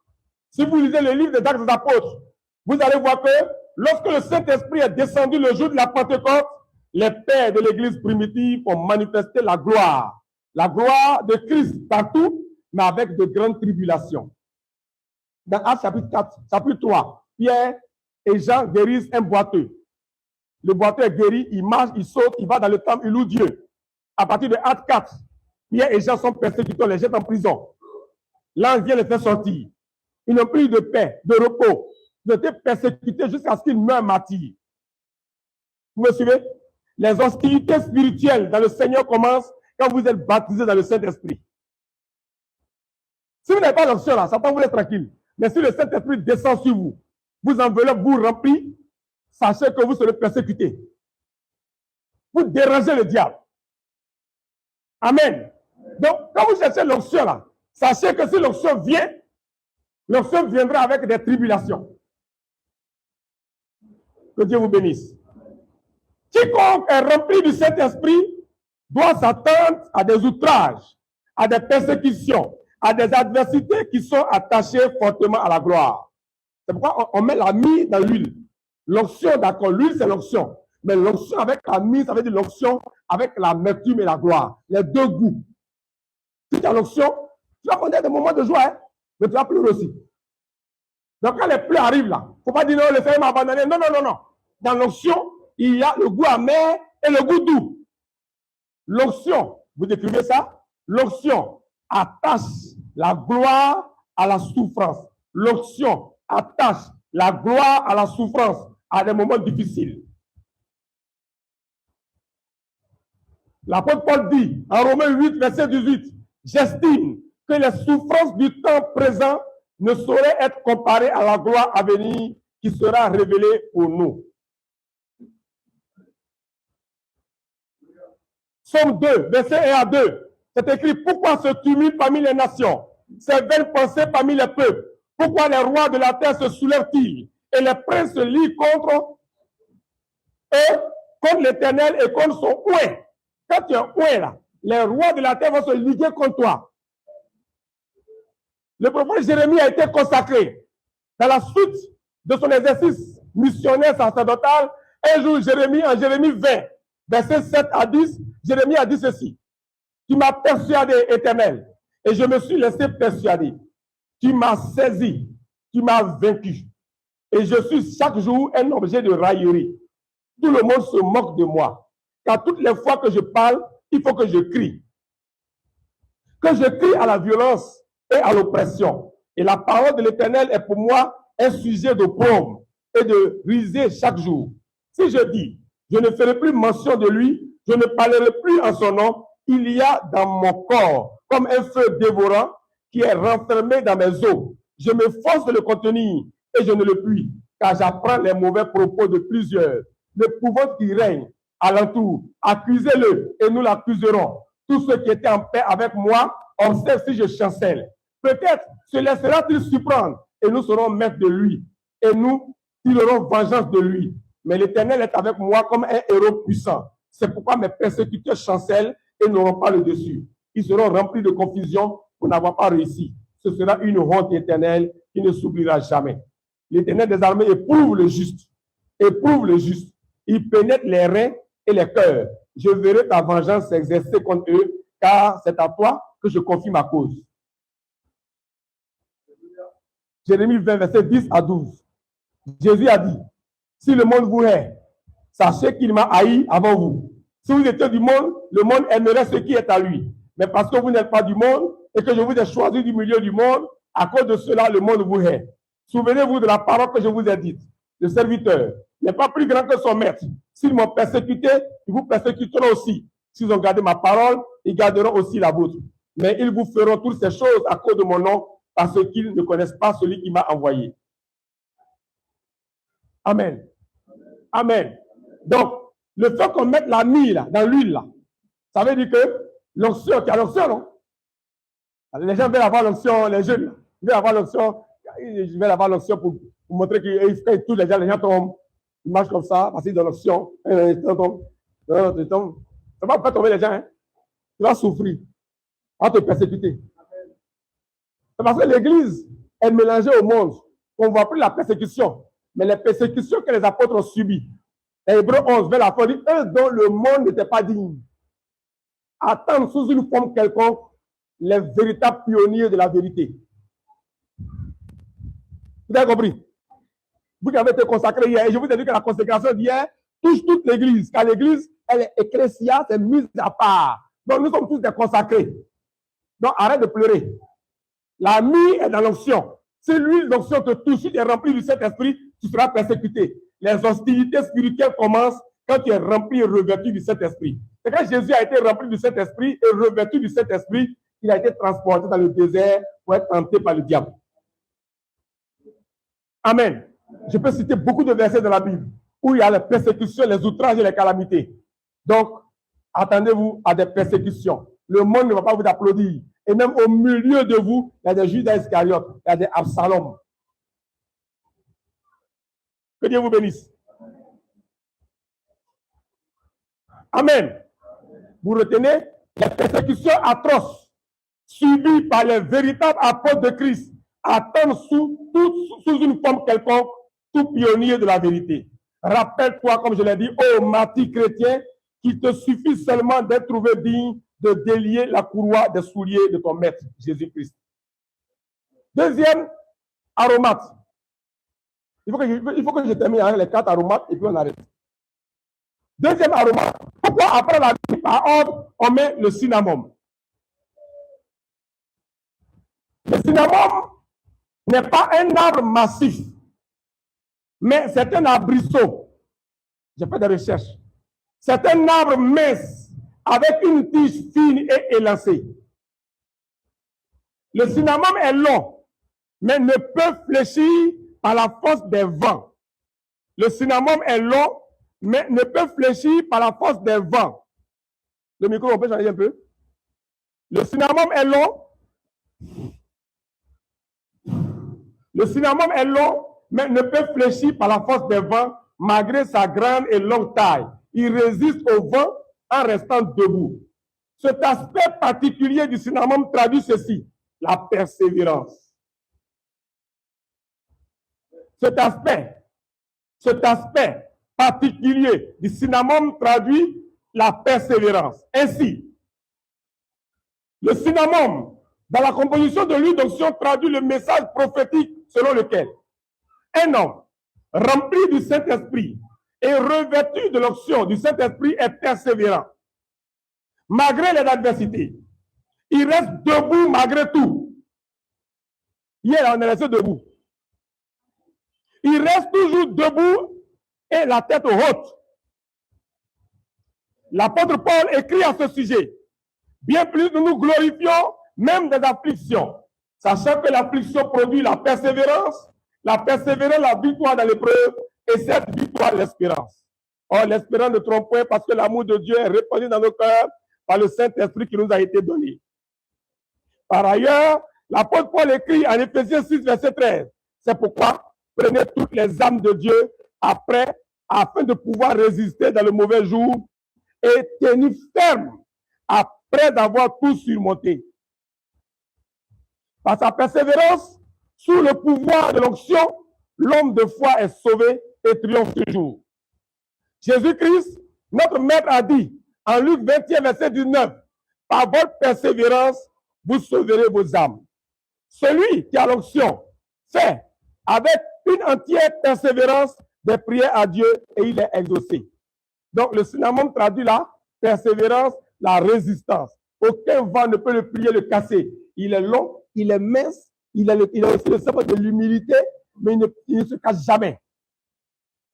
si vous lisez le livre des Actes des Apôtres, vous allez voir que lorsque le Saint-Esprit est descendu le jour de la Pentecôte, les pères de l'Église primitive ont manifesté la gloire de Christ partout, mais avec de grandes tribulations. Dans Actes chapitre 4, chapitre 3, Pierre et Jean guérissent un boiteux. Le boiteux est guéri, il marche, il saute, il va dans le temple, il loue Dieu. À partir de Actes 4, Pierre et Jean sont persécutés, on les jette en prison. L'ange vient les faire sortir. Ils n'ont plus de paix, de repos. Ils ont été persécutés jusqu'à ce qu'ils meurent martyrs. Vous me suivez? Les hostilités spirituelles dans le Seigneur commencent quand vous êtes baptisé dans le Saint-Esprit. Si vous n'avez pas l'option là, Satan vous laisse tranquille. Mais si le Saint-Esprit descend sur vous, vous enveloppe, vous remplit, sachez que vous serez persécuté. Vous dérangez le diable. Amen. Donc, quand vous cherchez l'option là, sachez que si l'option vient, l'option viendra avec des tribulations. Que Dieu vous bénisse. Quiconque est rempli du Saint-Esprit doit s'attendre à des outrages, à des persécutions, à des adversités qui sont attachées fortement à la gloire. C'est pourquoi on met la myrrhe dans l'huile. L'onction, d'accord, l'huile c'est l'onction. Mais l'onction avec la myrrhe, ça veut dire l'onction avec l'amertume et la gloire. Les deux goûts. Si tu as l'onction, tu vas connaître des moments de joie, hein, mais tu vas pleurer aussi. Donc quand les pleurs arrivent là, il ne faut pas dire non, le Seigneur m'a abandonné. Non, non, non, non. Dans l'onction, il y a le goût amer et le goût doux. L'onction, vous décrivez ça? L'onction attache la gloire à la souffrance. L'onction attache la gloire à la souffrance, à des moments difficiles. L'apôtre Paul dit, en Romains 8, verset 18, j'estime que les souffrances du temps présent ne sauraient être comparées à la gloire à venir qui sera révélée pour nous. Somme 2, verset 1 à 2. C'est écrit, pourquoi se tumulte parmi les nations, ces vaines pensées parmi les peuples? Pourquoi les rois de la terre se soulèvent-ils et les princes se lient contre l'Éternel et contre son oint? Quand tu es oint là, les rois de la terre vont se liguer contre toi. Le prophète Jérémie a été consacré dans la suite de son exercice missionnaire sacerdotal. Un jour, en Jérémie 20, verset 7 à 10, Jérémie a dit ceci. Tu m'as persuadé, Éternel, et je me suis laissé persuader. Tu m'as saisi, tu m'as vaincu. Et je suis chaque jour un objet de raillerie. Tout le monde se moque de moi. Car toutes les fois que je parle, il faut que je crie. Que je crie à la violence et à l'oppression. Et la parole de l'Éternel est pour moi un sujet d'opprobre et de risée chaque jour. Si je dis, je ne ferai plus mention de lui, je ne parlerai plus en son nom, il y a dans mon corps comme un feu dévorant qui est renfermé dans mes os. Je me force de le contenir et je ne le puis, car j'apprends les mauvais propos de plusieurs. L'épouvante qui règne alentour, accusez-le et nous l'accuserons. Tous ceux qui étaient en paix avec moi observent si je chancelle. Peut-être se laissera-t-il surprendre et nous serons maîtres de lui et nous tirerons vengeance de lui. Mais l'Éternel est avec moi comme un héros puissant. C'est pourquoi mes persécuteurs chancellent et n'auront pas le dessus. Ils seront remplis de confusion pour n'avoir pas réussi. Ce sera une honte éternelle qui ne s'oubliera jamais. L'Éternel des armées éprouve le juste. Éprouve le juste. Il pénètre les reins et les cœurs. Je verrai ta vengeance s'exercer contre eux, car c'est à toi que je confie ma cause. Jérémie 20, verset 10 à 12. Jésus a dit, si le monde vous hait, Sachez qu'il m'a haï avant vous. Si vous étiez du monde, le monde aimerait ce qui est à lui. Mais parce que vous n'êtes pas du monde et que je vous ai choisi du milieu du monde, à cause de cela, le monde vous hait. Souvenez-vous de la parole que je vous ai dite. Le serviteur n'est pas plus grand que son maître. S'ils m'ont persécuté, ils vous persécuteront aussi. S'ils ont gardé ma parole, ils garderont aussi la vôtre. Mais ils vous feront toutes ces choses à cause de mon nom, parce qu'ils ne connaissent pas celui qui m'a envoyé. Amen. Amen. Donc, le fait qu'on mette la mie là, dans l'huile, là, ça veut dire que l'onction, il y a l'onction, non? Les gens veulent avoir l'onction, les jeunes, là, ils veulent avoir l'onction, ils veulent avoir l'onction pour montrer que tous les gens tombent, ils marchent comme ça, parce qu'ils ont l'onction, ils tombent. Ça va pas tomber les gens, hein? Tu vas souffrir, on va te persécuter. C'est parce que l'Église est mélangée au monde, qu'on ne voit plus la persécution, mais les persécutions que les apôtres ont subies. Hébreux 11, vers la fin, dit, eux dont le monde n'était pas digne, attendent sous une forme quelconque les véritables pionniers de la vérité. Vous avez compris? Vous qui avez été consacré hier, et je vous ai dit que la consécration d'hier touche toute l'Église, car l'Église, elle est ecclésia, c'est mise à part. Donc nous sommes tous des consacrés. Donc arrête de pleurer. La mie est dans l'onction. Si l'huile d'onction te touche, si tu es rempli du Saint-Esprit, tu seras persécuté. Les hostilités spirituelles commencent quand tu es rempli et revêtu du Saint-Esprit. C'est quand Jésus a été rempli du Saint-Esprit et revêtu du Saint-Esprit qu'il a été transporté dans le désert pour être tenté par le diable. Amen. Je peux citer beaucoup de versets dans la Bible où il y a les persécutions, les outrages et les calamités. Donc, attendez-vous à des persécutions. Le monde ne va pas vous applaudir. Et même au milieu de vous, il y a des Judas Iscariotes, il y a des Absalom. Que Dieu vous bénisse. Amen. Vous retenez les persécutions atroces subies par les véritables apôtres de Christ attendent sous une forme quelconque tout pionnier de la vérité. Rappelle-toi, comme je l'ai dit, ô martyr chrétien, qu'il te suffit seulement d'être trouvé digne de délier la courroie des souliers de ton maître, Jésus-Christ. Deuxième aromate. Il faut que je termine avec les 4 aromates et puis on arrête. Deuxième aromate. Pourquoi après la vie par ordre, on met le cinnamome? Le cinnamome n'est pas un arbre massif, mais c'est un arbrisseau. J'ai fait des recherches. C'est un arbre mince avec une tige fine et élancée. Le cinnamome est long, mais ne peut fléchir par la force des vents. Le cinnamome est long, mais ne peut fléchir par la force des vents. Le micro, on peut changer un peu? Le cinnamome est long. Le cinnamome est long, mais ne peut fléchir par la force des vents, malgré sa grande et longue taille. Il résiste au vent en restant debout. Cet aspect particulier du cinnamome traduit ceci, la persévérance. Cet aspect particulier du cinnamome traduit la persévérance. Ainsi, le cinnamome, dans la composition de l'huile d'onction, traduit le message prophétique selon lequel un homme rempli du Saint-Esprit et revêtu de l'onction du Saint-Esprit est persévérant. Malgré les adversités, il reste debout malgré tout. Hier, on est resté debout. Il reste toujours debout et la tête haute. L'apôtre Paul écrit à ce sujet. Bien plus, nous nous glorifions même des afflictions, sachant que l'affliction produit la persévérance la victoire dans l'épreuve, et cette victoire, l'espérance. Or, l'espérance ne trompe point parce que l'amour de Dieu est répandu dans nos cœurs par le Saint-Esprit qui nous a été donné. Par ailleurs, l'apôtre Paul écrit en Éphésiens 6, verset 13. C'est pourquoi prenez toutes les âmes de Dieu afin de pouvoir résister dans le mauvais jour et tenir ferme après avoir tout surmonté. Par sa persévérance, sous le pouvoir de l'onction, l'homme de foi est sauvé et triomphe toujours. Jésus-Christ, notre maître, a dit en Luc 20, verset 19, par votre persévérance, vous sauverez vos âmes. Celui qui a l'onction fait avec une entière persévérance des prières à Dieu et il est exaucé. Donc, le synonyme traduit la persévérance, la résistance. Aucun vent ne peut le plier, le casser. Il est long, il est mince, il a aussi le symbole de l'humilité, mais il ne se casse jamais.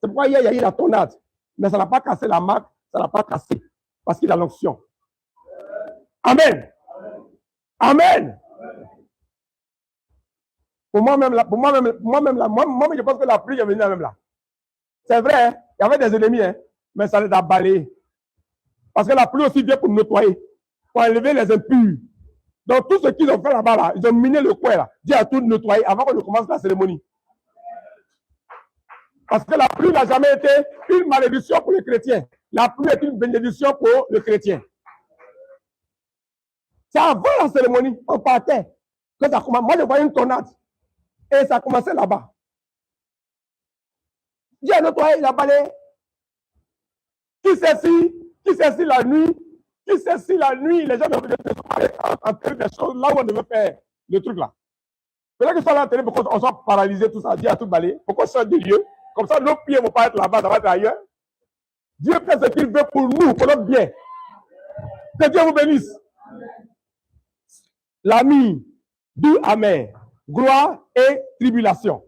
C'est pourquoi hier, il y a eu la tornade. Mais ça n'a pas cassé la marque, ça n'a pas cassé. Parce qu'il a l'onction. Amen. Amen. Pour moi-même, je pense que la pluie est venue même là. C'est vrai, hein? Il y avait des ennemis, hein? Mais ça les a balayés. Parce que la pluie aussi vient pour nettoyer, pour enlever les impurs. Donc, tout ce qu'ils ont fait là-bas, là, ils ont miné le coin, là. Dieu a tout nettoyé avant qu'on ne commence la cérémonie. Parce que la pluie n'a jamais été une malédiction pour les chrétiens. La pluie est une bénédiction pour le chrétien. C'est avant la cérémonie, on partait. Que ça commence. Moi, je voyais une tornade. Et ça commençait là-bas. Dieu a nettoyé, il a balayé. Qui sait si la nuit, les gens sont en train des choses là où on devait faire le truc là. Peut-être que ça là, pour qu'on soit paralysé, tout ça, Dieu a tout balayé. Pourquoi change de lieu? Comme ça, nos pieds ne vont pas être là-bas, ça va être ailleurs. Dieu fait ce qu'il veut pour nous, pour notre bien. Que Dieu vous bénisse. L'ami, d'où amen, gloire et tribulation.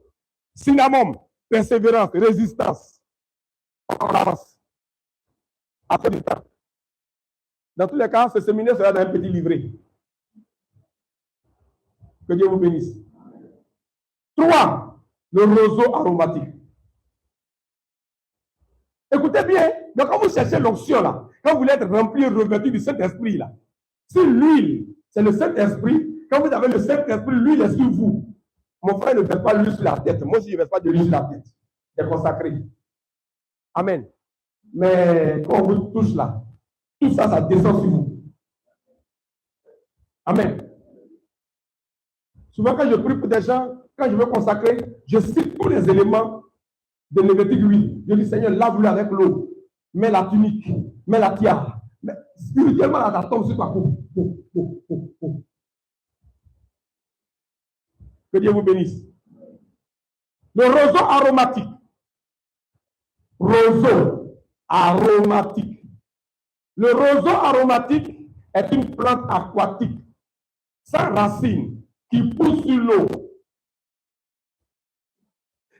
Synonyme, persévérance, résistance. On avance. Après du temps. Dans tous les cas, ce séminaire sera dans un petit livret. Que Dieu vous bénisse. 3. Le roseau aromatique. Écoutez bien, donc quand vous cherchez l'onction là, quand vous voulez être rempli et revêtu du Saint-Esprit là, si l'huile, c'est le Saint-Esprit, quand vous avez le Saint-Esprit, l'huile est sur vous. Mon frère ne fait pas l'huile sur la tête. Moi aussi, je ne fais pas de l'huile sur la tête. C'est consacré. Amen. Mais quand on vous touche là, tout ça, ça descend sur vous. Amen. Souvent, quand je prie pour des gens, quand je veux consacrer, je cite tous les éléments de Lévitique 8. Je dis, Seigneur, lave-le avec l'eau. Mets la tunique, mets la tiare. Mais spirituellement, la tombe sur toi. Que Dieu vous bénisse. Le roseau aromatique. Roseau aromatique. Le roseau aromatique est une plante aquatique sans racines qui pousse sur l'eau.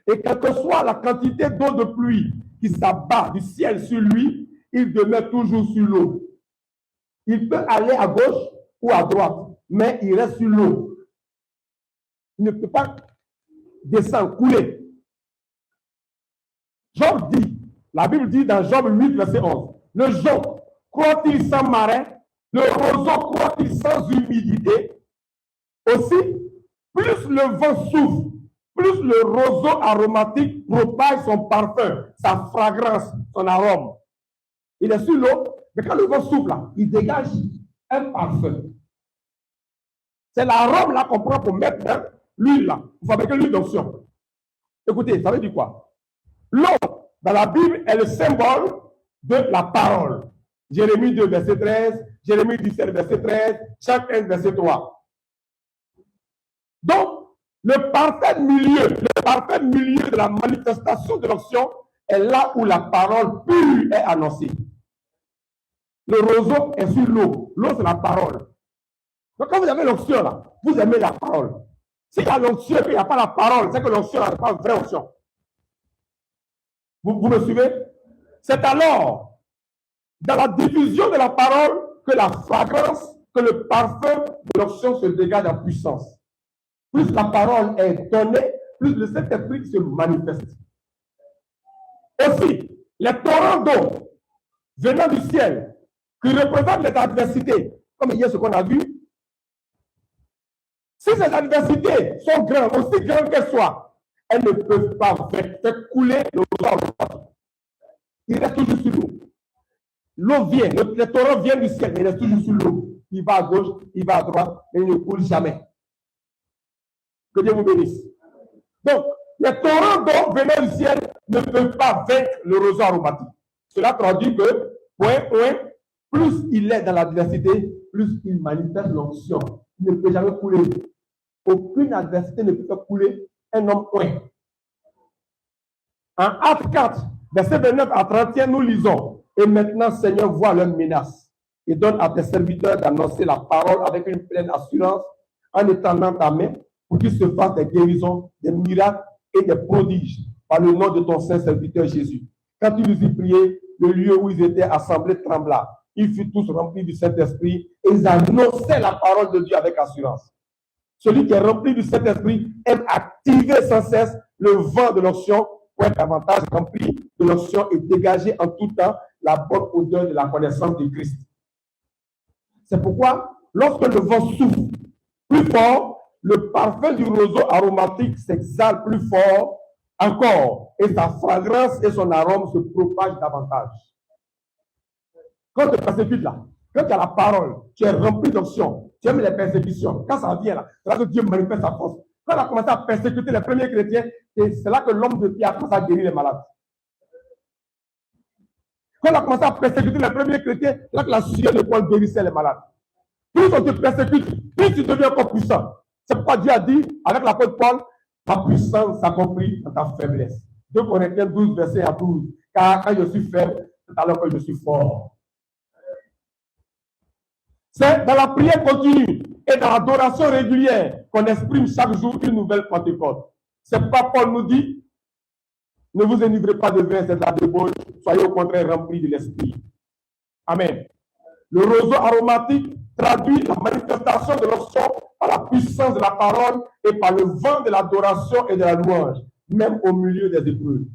Et quelle que soit la quantité d'eau de pluie qui s'abat du ciel sur lui, il demeure toujours sur l'eau. Il peut aller à gauche ou à droite, mais il reste sur l'eau. Il ne peut pas descendre, couler. Job dit, la Bible dit dans Job 8, verset 11, le jonc croît-il sans marin, le roseau croît-il sans humidité. Aussi, plus le vent souffle, plus le roseau aromatique propage son parfum, sa fragrance, son arôme. Il est sur l'eau, mais quand le vent souffle, là, il dégage un parfum. C'est l'arôme là qu'on prend pour mettre dans l'huile là, pour fabriquer l'huile d'onction. Écoutez, ça veut dire quoi? L'eau, dans la Bible, est le symbole de la parole. Jérémie 2, verset 13, Jérémie 17, verset 13, Jacques 1, verset 3. Donc, le parfait milieu de la manifestation de l'onction est là où la parole pure est annoncée. Le roseau est sur l'eau. L'eau, c'est la parole. Donc, quand vous avez l'onction là, vous aimez la parole. S'il y a l'onction et qu'il n'y a pas la parole, c'est que l'onction n'est pas une vraie onction. Vous me suivez? C'est alors dans la diffusion de la parole que la fragrance, que le parfum de l'onction se dégage en puissance. Plus la parole est donnée, plus le Saint-Esprit se manifeste. Aussi, les torrents d'eau venant du ciel, qui représentent les adversités, comme hier ce qu'on a vu, si ces adversités sont grandes, aussi grandes qu'elles soient, elles ne peuvent pas faire couler le roseau. Il reste toujours sur l'eau. L'eau vient, les torrents viennent du ciel, mais il reste toujours sur l'eau. Il va à gauche, il va à droite, mais il ne coule jamais. Que Dieu vous bénisse. Donc, les torrents d'eau venant du ciel ne peuvent pas vaincre le roseau aromatique. Cela traduit que, plus il est dans l'adversité, plus il manifeste l'onction. Il ne peut jamais couler. Aucune adversité ne peut faire couler un homme En Actes 4, verset 29 à 31, nous lisons. Et maintenant, Seigneur, vois leurs menaces et donne à tes serviteurs d'annoncer la parole avec une pleine assurance en étendant ta main pour qu'il se fasse des guérisons, des miracles et des prodiges par le nom de ton saint serviteur Jésus. Quand ils nous y priaient, le lieu où ils étaient assemblés trembla. Ils furent tous remplis du Saint-Esprit et ils annonçaient la parole de Dieu avec assurance. Celui qui est rempli du Saint-Esprit aime activer sans cesse le vent de l'onction pour être davantage rempli de l'onction et dégager en tout temps la bonne odeur de la connaissance de Christ. C'est pourquoi, lorsque le vent souffle plus fort, le parfum du roseau aromatique s'exhale plus fort encore et sa fragrance et son arôme se propagent davantage. Quand tu te persécutes là, quand tu as la parole, tu es rempli d'onction, tu aimes les persécutions. Quand ça vient là, c'est là que Dieu manifeste sa force. Quand on a commencé à persécuter les premiers chrétiens, c'est là que l'homme de Pierre a commencé à guérir les malades. Quand on a commencé à persécuter les premiers chrétiens, c'est là que la sueur de Paul guérissait les malades. Plus on te persécute, plus tu deviens encore puissant. C'est pourquoi Dieu a dit, avec l'apôtre Paul, ma puissance s'accomplit dans ta faiblesse. 2 Corinthiens 12, verset à 12. Car quand je suis faible, c'est alors que je suis fort. C'est dans la prière continue et dans l'adoration régulière qu'on exprime chaque jour une nouvelle Pentecôte. C'est pourquoi Paul nous dit, ne vous enivrez pas de vin, c'est de la débauche, soyez au contraire remplis de l'esprit. Amen. Le roseau aromatique traduit la manifestation de l'onction par la puissance de la parole et par le vent de l'adoration et de la louange, même au milieu des épreuves.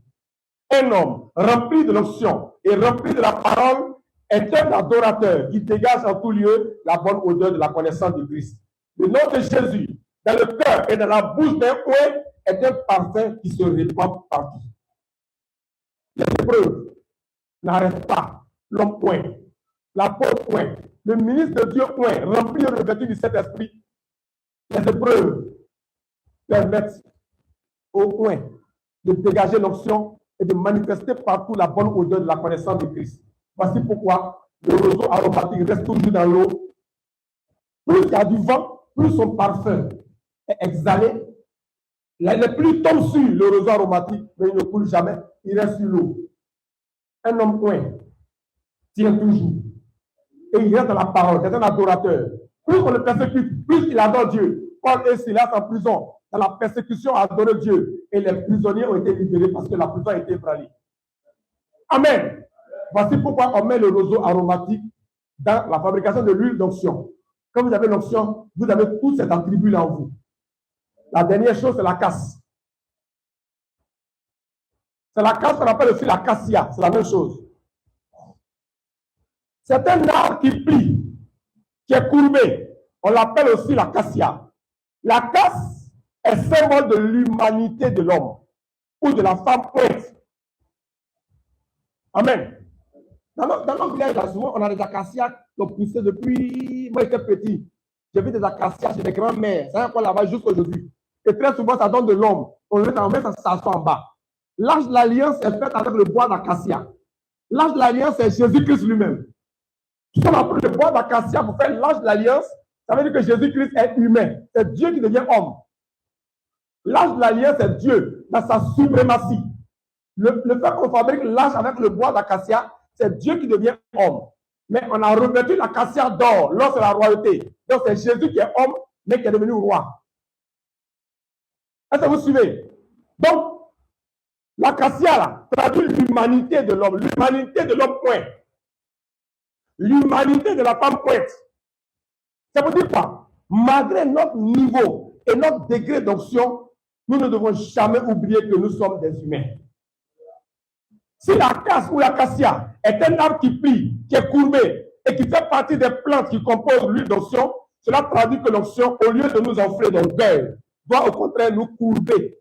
Un homme rempli de l'onction et rempli de la parole est un adorateur qui dégage en tout lieu la bonne odeur de la connaissance de Christ. Le nom de Jésus, dans le cœur et dans la bouche d'un oint, est un parfum qui se répand partout. Les épreuves n'arrêtent pas l'homme oint, l'apôtre oint, le ministre de Dieu oint, rempli et revêtu du Saint-Esprit. Les épreuves permettent au oint de dégager l'onction et de manifester partout la bonne odeur de la connaissance de Christ. Voici pourquoi le roseau aromatique reste toujours dans l'eau. Plus il y a du vent, plus son parfum est exhalé. Les pluies tombent sur le roseau aromatique, mais il ne coule jamais, il reste sur l'eau. Un homme oint tient toujours. Et il reste dans la parole, c'est un adorateur. Plus on le persécute, plus il adore Dieu. Paul et Silas en prison, dans la persécution, adoraient Dieu. Et les prisonniers ont été libérés parce que la prison a été ébranlée. Amen. Voici pourquoi on met le roseau aromatique dans la fabrication de l'huile d'onction. Quand vous avez l'onction, vous avez tous ces attributs-là en vous. La dernière chose, c'est la casse. C'est la casse qu'on appelle aussi la cassia. C'est la même chose. C'est un arbre qui plie, qui est courbé. On l'appelle aussi la cassia. La casse est symbole de l'humanité de l'homme ou de la femme poète. Amen. Dans notre village, là, souvent, on a des acacias qui ont poussé depuis. Moi, j'étais petit. J'ai vu des acacias chez mes grands-mères. C'est encore là-bas jusqu'aujourd'hui. Et très souvent, ça donne de l'ombre. On met ça s'assoit en bas. L'arche de l'alliance est faite avec le bois d'acacia. L'arche de l'alliance, c'est Jésus-Christ lui-même. Si on a pris le bois d'acacia pour faire l'arche de l'alliance, ça veut dire que Jésus-Christ est humain. C'est Dieu qui devient homme. L'arche de l'alliance, c'est Dieu dans sa suprématie. Le fait qu'on fabrique l'arche avec le bois d'acacia, c'est Dieu qui devient homme. Mais on a revêtu l'acacia d'or. L'or, c'est la royauté. Donc, c'est Jésus qui est homme, mais qui est devenu roi. Est-ce que vous suivez? Donc, l'acacia, là, traduit l'humanité de l'homme. L'humanité de l'homme pointe. L'humanité de la femme pointe. Ça veut dire quoi? Malgré notre niveau et notre degré d'onction, nous ne devons jamais oublier que nous sommes des humains. Si la casse ou l'acacia est un arbre qui plie, qui est courbé et qui fait partie des plantes qui composent l'huile d'onction, cela traduit que l'onction, au lieu de nous enfler d'orgueil, doit au contraire nous courber,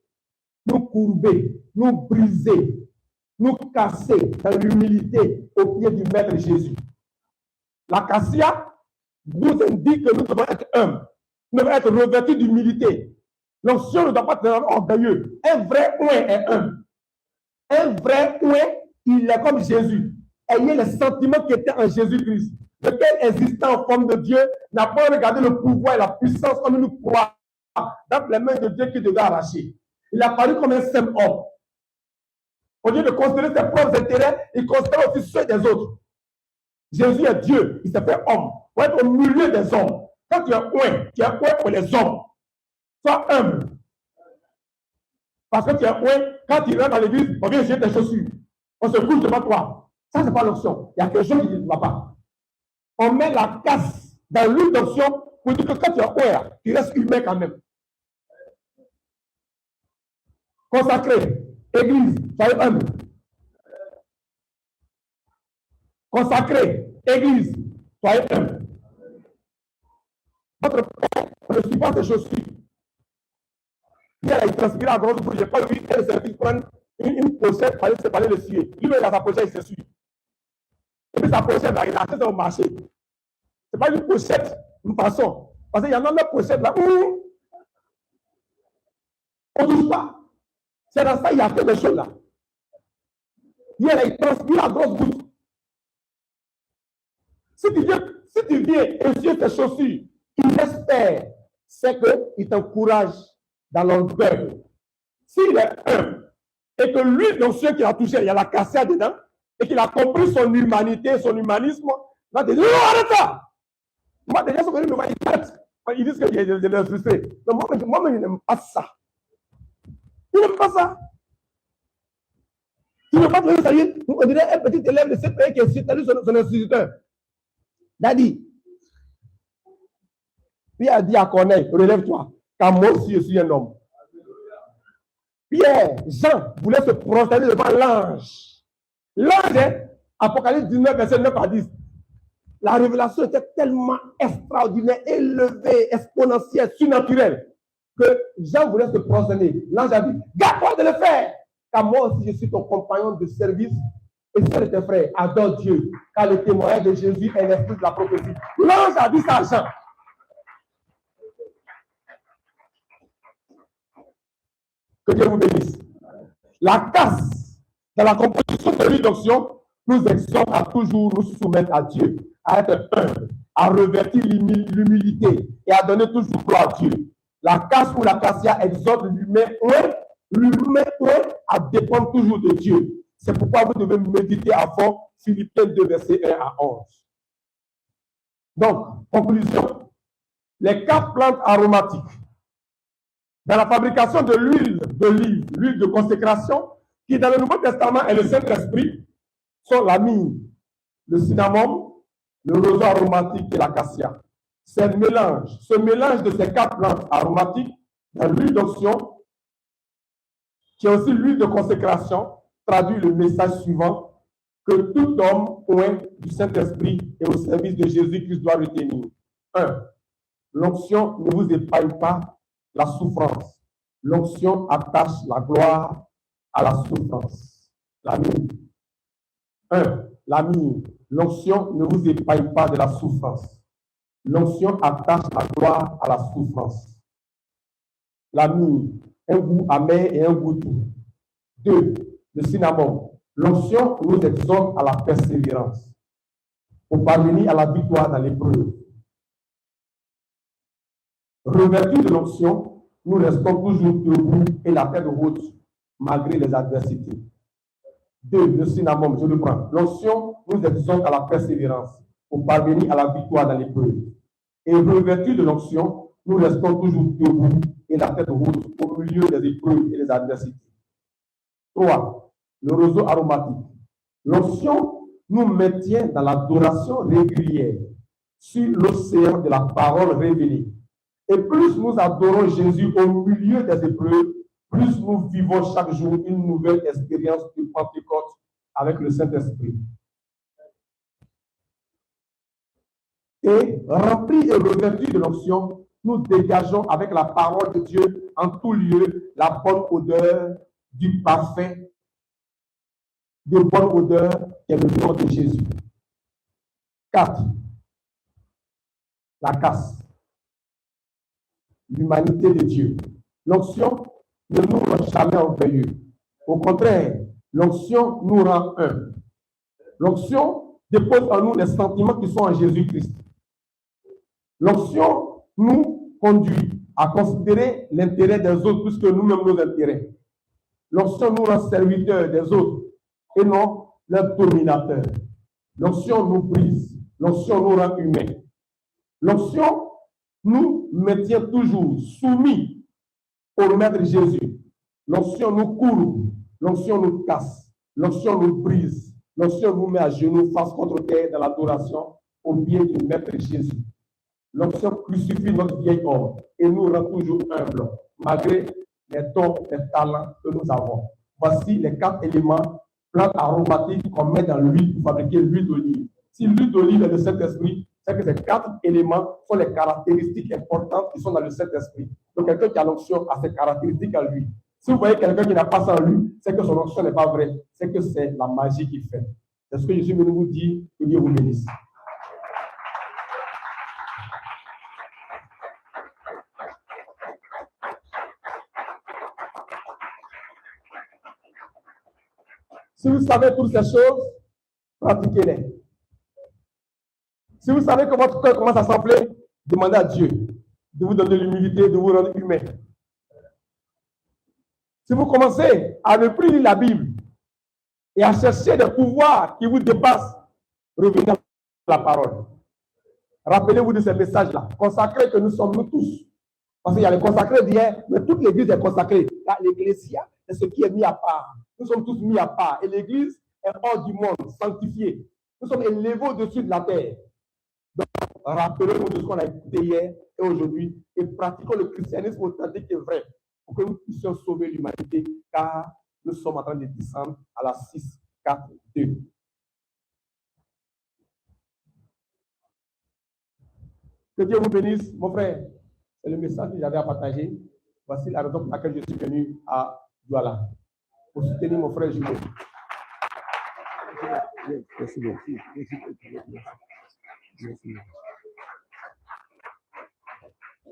nous briser, nous casser dans l'humilité au pied du Maître Jésus. L'acacia nous indique que nous devons être humbles, nous devons être revêtus d'humilité. L'onction ne doit pas être orgueilleux. Un vrai oint est humble. Un vrai oint, il est comme Jésus. Ayez les sentiments qui étaient en Jésus-Christ. Lequel existant en forme de Dieu n'a pas regardé le pouvoir et la puissance comme une croix dans les mains de Dieu qui devait arracher. Il a paru comme un simple homme. Au lieu de considérer ses propres intérêts, il considère aussi ceux des autres. Jésus est Dieu, il s'est fait homme. Pour être au milieu des hommes. Quand tu es oint pour les hommes. Sois humble. Parce que tu es oint, quand tu rentres dans l'église, on vient jeter tes chaussures. On se couche devant toi. Ça, ce n'est pas l'option. Il y a quelque chose qui ne va pas. On met la casse dans l'une d'option pour dire que quand tu es oint, tu restes humain quand même. Consacré. Église, soyez humble. Consacré. Église, soyez humble. Votre père ne suit pas ses chaussures. Il transpire à grosse bouche. Je n'ai pas vu un service prendre une pochette, fallait séparer le suer. Lui-même, il a sa pochette, il s'essuie. Et puis sa pochette, là, il a acheté ça au marché. Ce n'est pas une pochette, une façon. Parce qu'il y en a une pochette là où on ne touche pas. C'est dans ça qu'il y a fait des choses là. Il transpire à grosse goutte. Si tu viens essuyer tes chaussures, il espère, c'est qu'il t'encourage dans l'orgueil. S'il est humble et que lui, donc ceux qui a touché, il y a la cassette dedans, et qu'il a compris son humanité, son humanisme, il va te dire, non, arrête ça! Moi, déjà, ce que ils disent que je l'ai frustré. Moi, je n'aime pas ça. Je n'aime pas ça. Tu ne veux pas trouver ça, on dirait un petit élève de 7 ans qui est son instituteur. Daddy. Puis il a dit à Corneille, relève-toi, car moi aussi je suis un homme. Pierre, Jean voulait se prosterner devant l'ange. L'ange, Apocalypse 19, verset 9 à 10. La révélation était tellement extraordinaire, élevée, exponentielle, surnaturelle, que Jean voulait se prosterner. L'ange a dit, garde-toi de le faire, car moi aussi je suis ton compagnon de service. Et ceux de tes frères, adore Dieu, car le témoignage de Jésus est l'esprit de la prophétie. L'ange a dit ça à Jean. Que Dieu vous bénisse. La casse dans la composition de l'huile d'onction nous exhorte à toujours nous soumettre à Dieu, à être humble, à revêtir l'humilité et à donner toujours gloire à Dieu. La casse ou la cassia exhorte l'humain à dépendre toujours de Dieu. C'est pourquoi vous devez méditer à fond Philippiens 2, versets 1 à 11. Donc, conclusion. Les 4 plantes aromatiques dans la fabrication de l'huile d'olive, l'huile de consécration, qui dans le Nouveau Testament est le Saint-Esprit, sont la myrrhe, le cinnamome, le roseau aromatique et la cassia. Ce mélange de ces 4 plantes aromatiques dans l'huile d'onction, qui est aussi l'huile de consécration, traduit le message suivant que tout homme oint du Saint-Esprit et au service de Jésus-Christ doit retenir. 1. L'onction ne vous épargne pas la souffrance. L'onction attache la gloire à la souffrance. La myrrhe. 1. La myrrhe. L'onction ne vous épargne pas de la souffrance. L'onction attache la gloire à la souffrance. La myrrhe. Un goût amer et un goût doux. 2. Le cinnamome. L'onction nous exhorte à la persévérance pour parvenir à la victoire dans l'épreuve. Revêtus de l'onction, nous restons toujours debout et la tête haute malgré les adversités. 2. Le cinnamome, je le prends. L'onction nous exhorte à la persévérance pour parvenir à la victoire dans l'épreuve. Et revêtus de l'onction, nous restons toujours debout et la tête haute au milieu des épreuves et des adversités. 3. Le roseau aromatique. L'onction nous maintient dans l'adoration régulière sur l'océan de la parole révélée. Et plus nous adorons Jésus au milieu des épreuves, plus nous vivons chaque jour une nouvelle expérience de Pentecôte avec le Saint-Esprit. Et remplis et revêtus de l'onction, nous dégageons avec la parole de Dieu en tout lieu la bonne odeur du parfait, de bonne odeur qui est le nom de Jésus. 4. La casse. L'humanité de Dieu. L'onction ne nous rend jamais orgueilleux. Au contraire, l'onction nous rend humbles. L'onction dépose en nous les sentiments qui sont en Jésus-Christ. L'onction nous conduit à considérer l'intérêt des autres plus que nous-mêmes nos intérêts. L'onction nous rend serviteurs des autres et non leurs dominateurs. L'onction nous brise. L'onction nous rend humains. L'onction nous maintient toujours soumis au Maître Jésus. L'onction nous coule. L'onction nous casse. L'onction nous brise. L'onction nous met à genoux face contre terre dans l'adoration au pied du Maître Jésus. L'onction crucifie notre vieil homme et nous rend toujours humbles, malgré les dons, les talents que nous avons. Voici les 4 éléments, plantes aromatiques qu'on met dans l'huile pour fabriquer l'huile d'olive. Si l'huile d'olive est le Saint-Esprit, c'est que ces 4 éléments sont les caractéristiques importantes qui sont dans le Saint-Esprit. Donc, quelqu'un qui a l'onction a ces caractéristiques à lui. Si vous voyez quelqu'un qui n'a pas ça en lui, c'est que son onction n'est pas vraie. C'est que c'est la magie qu'il fait. C'est ce que je suis venu vous dire. Que Dieu vous bénisse. Si vous savez toutes ces choses, pratiquez-les. Si vous savez que votre cœur commence à s'enfler, demandez à Dieu de vous donner l'humilité, de vous rendre humain. Si vous commencez à ne plus lire la Bible et à chercher des pouvoirs qui vous dépassent, revenez à la parole. Rappelez-vous de ces messages-là, consacrés que nous sommes nous tous. Parce qu'il y a les consacrés d'hier, mais toute l'Église est consacrée. L'Ecclésia, c'est ce qui est mis à part. Nous sommes tous mis à part. Et l'Église est hors du monde, sanctifiée. Nous sommes élevés au-dessus de la terre. Donc, rappelez-nous de ce qu'on a écouté hier et aujourd'hui et pratiquons le christianisme authentique et vrai pour que nous puissions sauver l'humanité, car nous sommes en train de descendre à la 6, 4, 2. Que Dieu vous bénisse, mon frère. C'est le message que j'avais à partager. Voici la raison pour laquelle je suis venu à Douala, pour soutenir mon frère Julien. Merci beaucoup.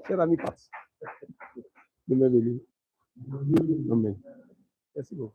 Cher ami Pat, de me venir. Amen. Merci beaucoup.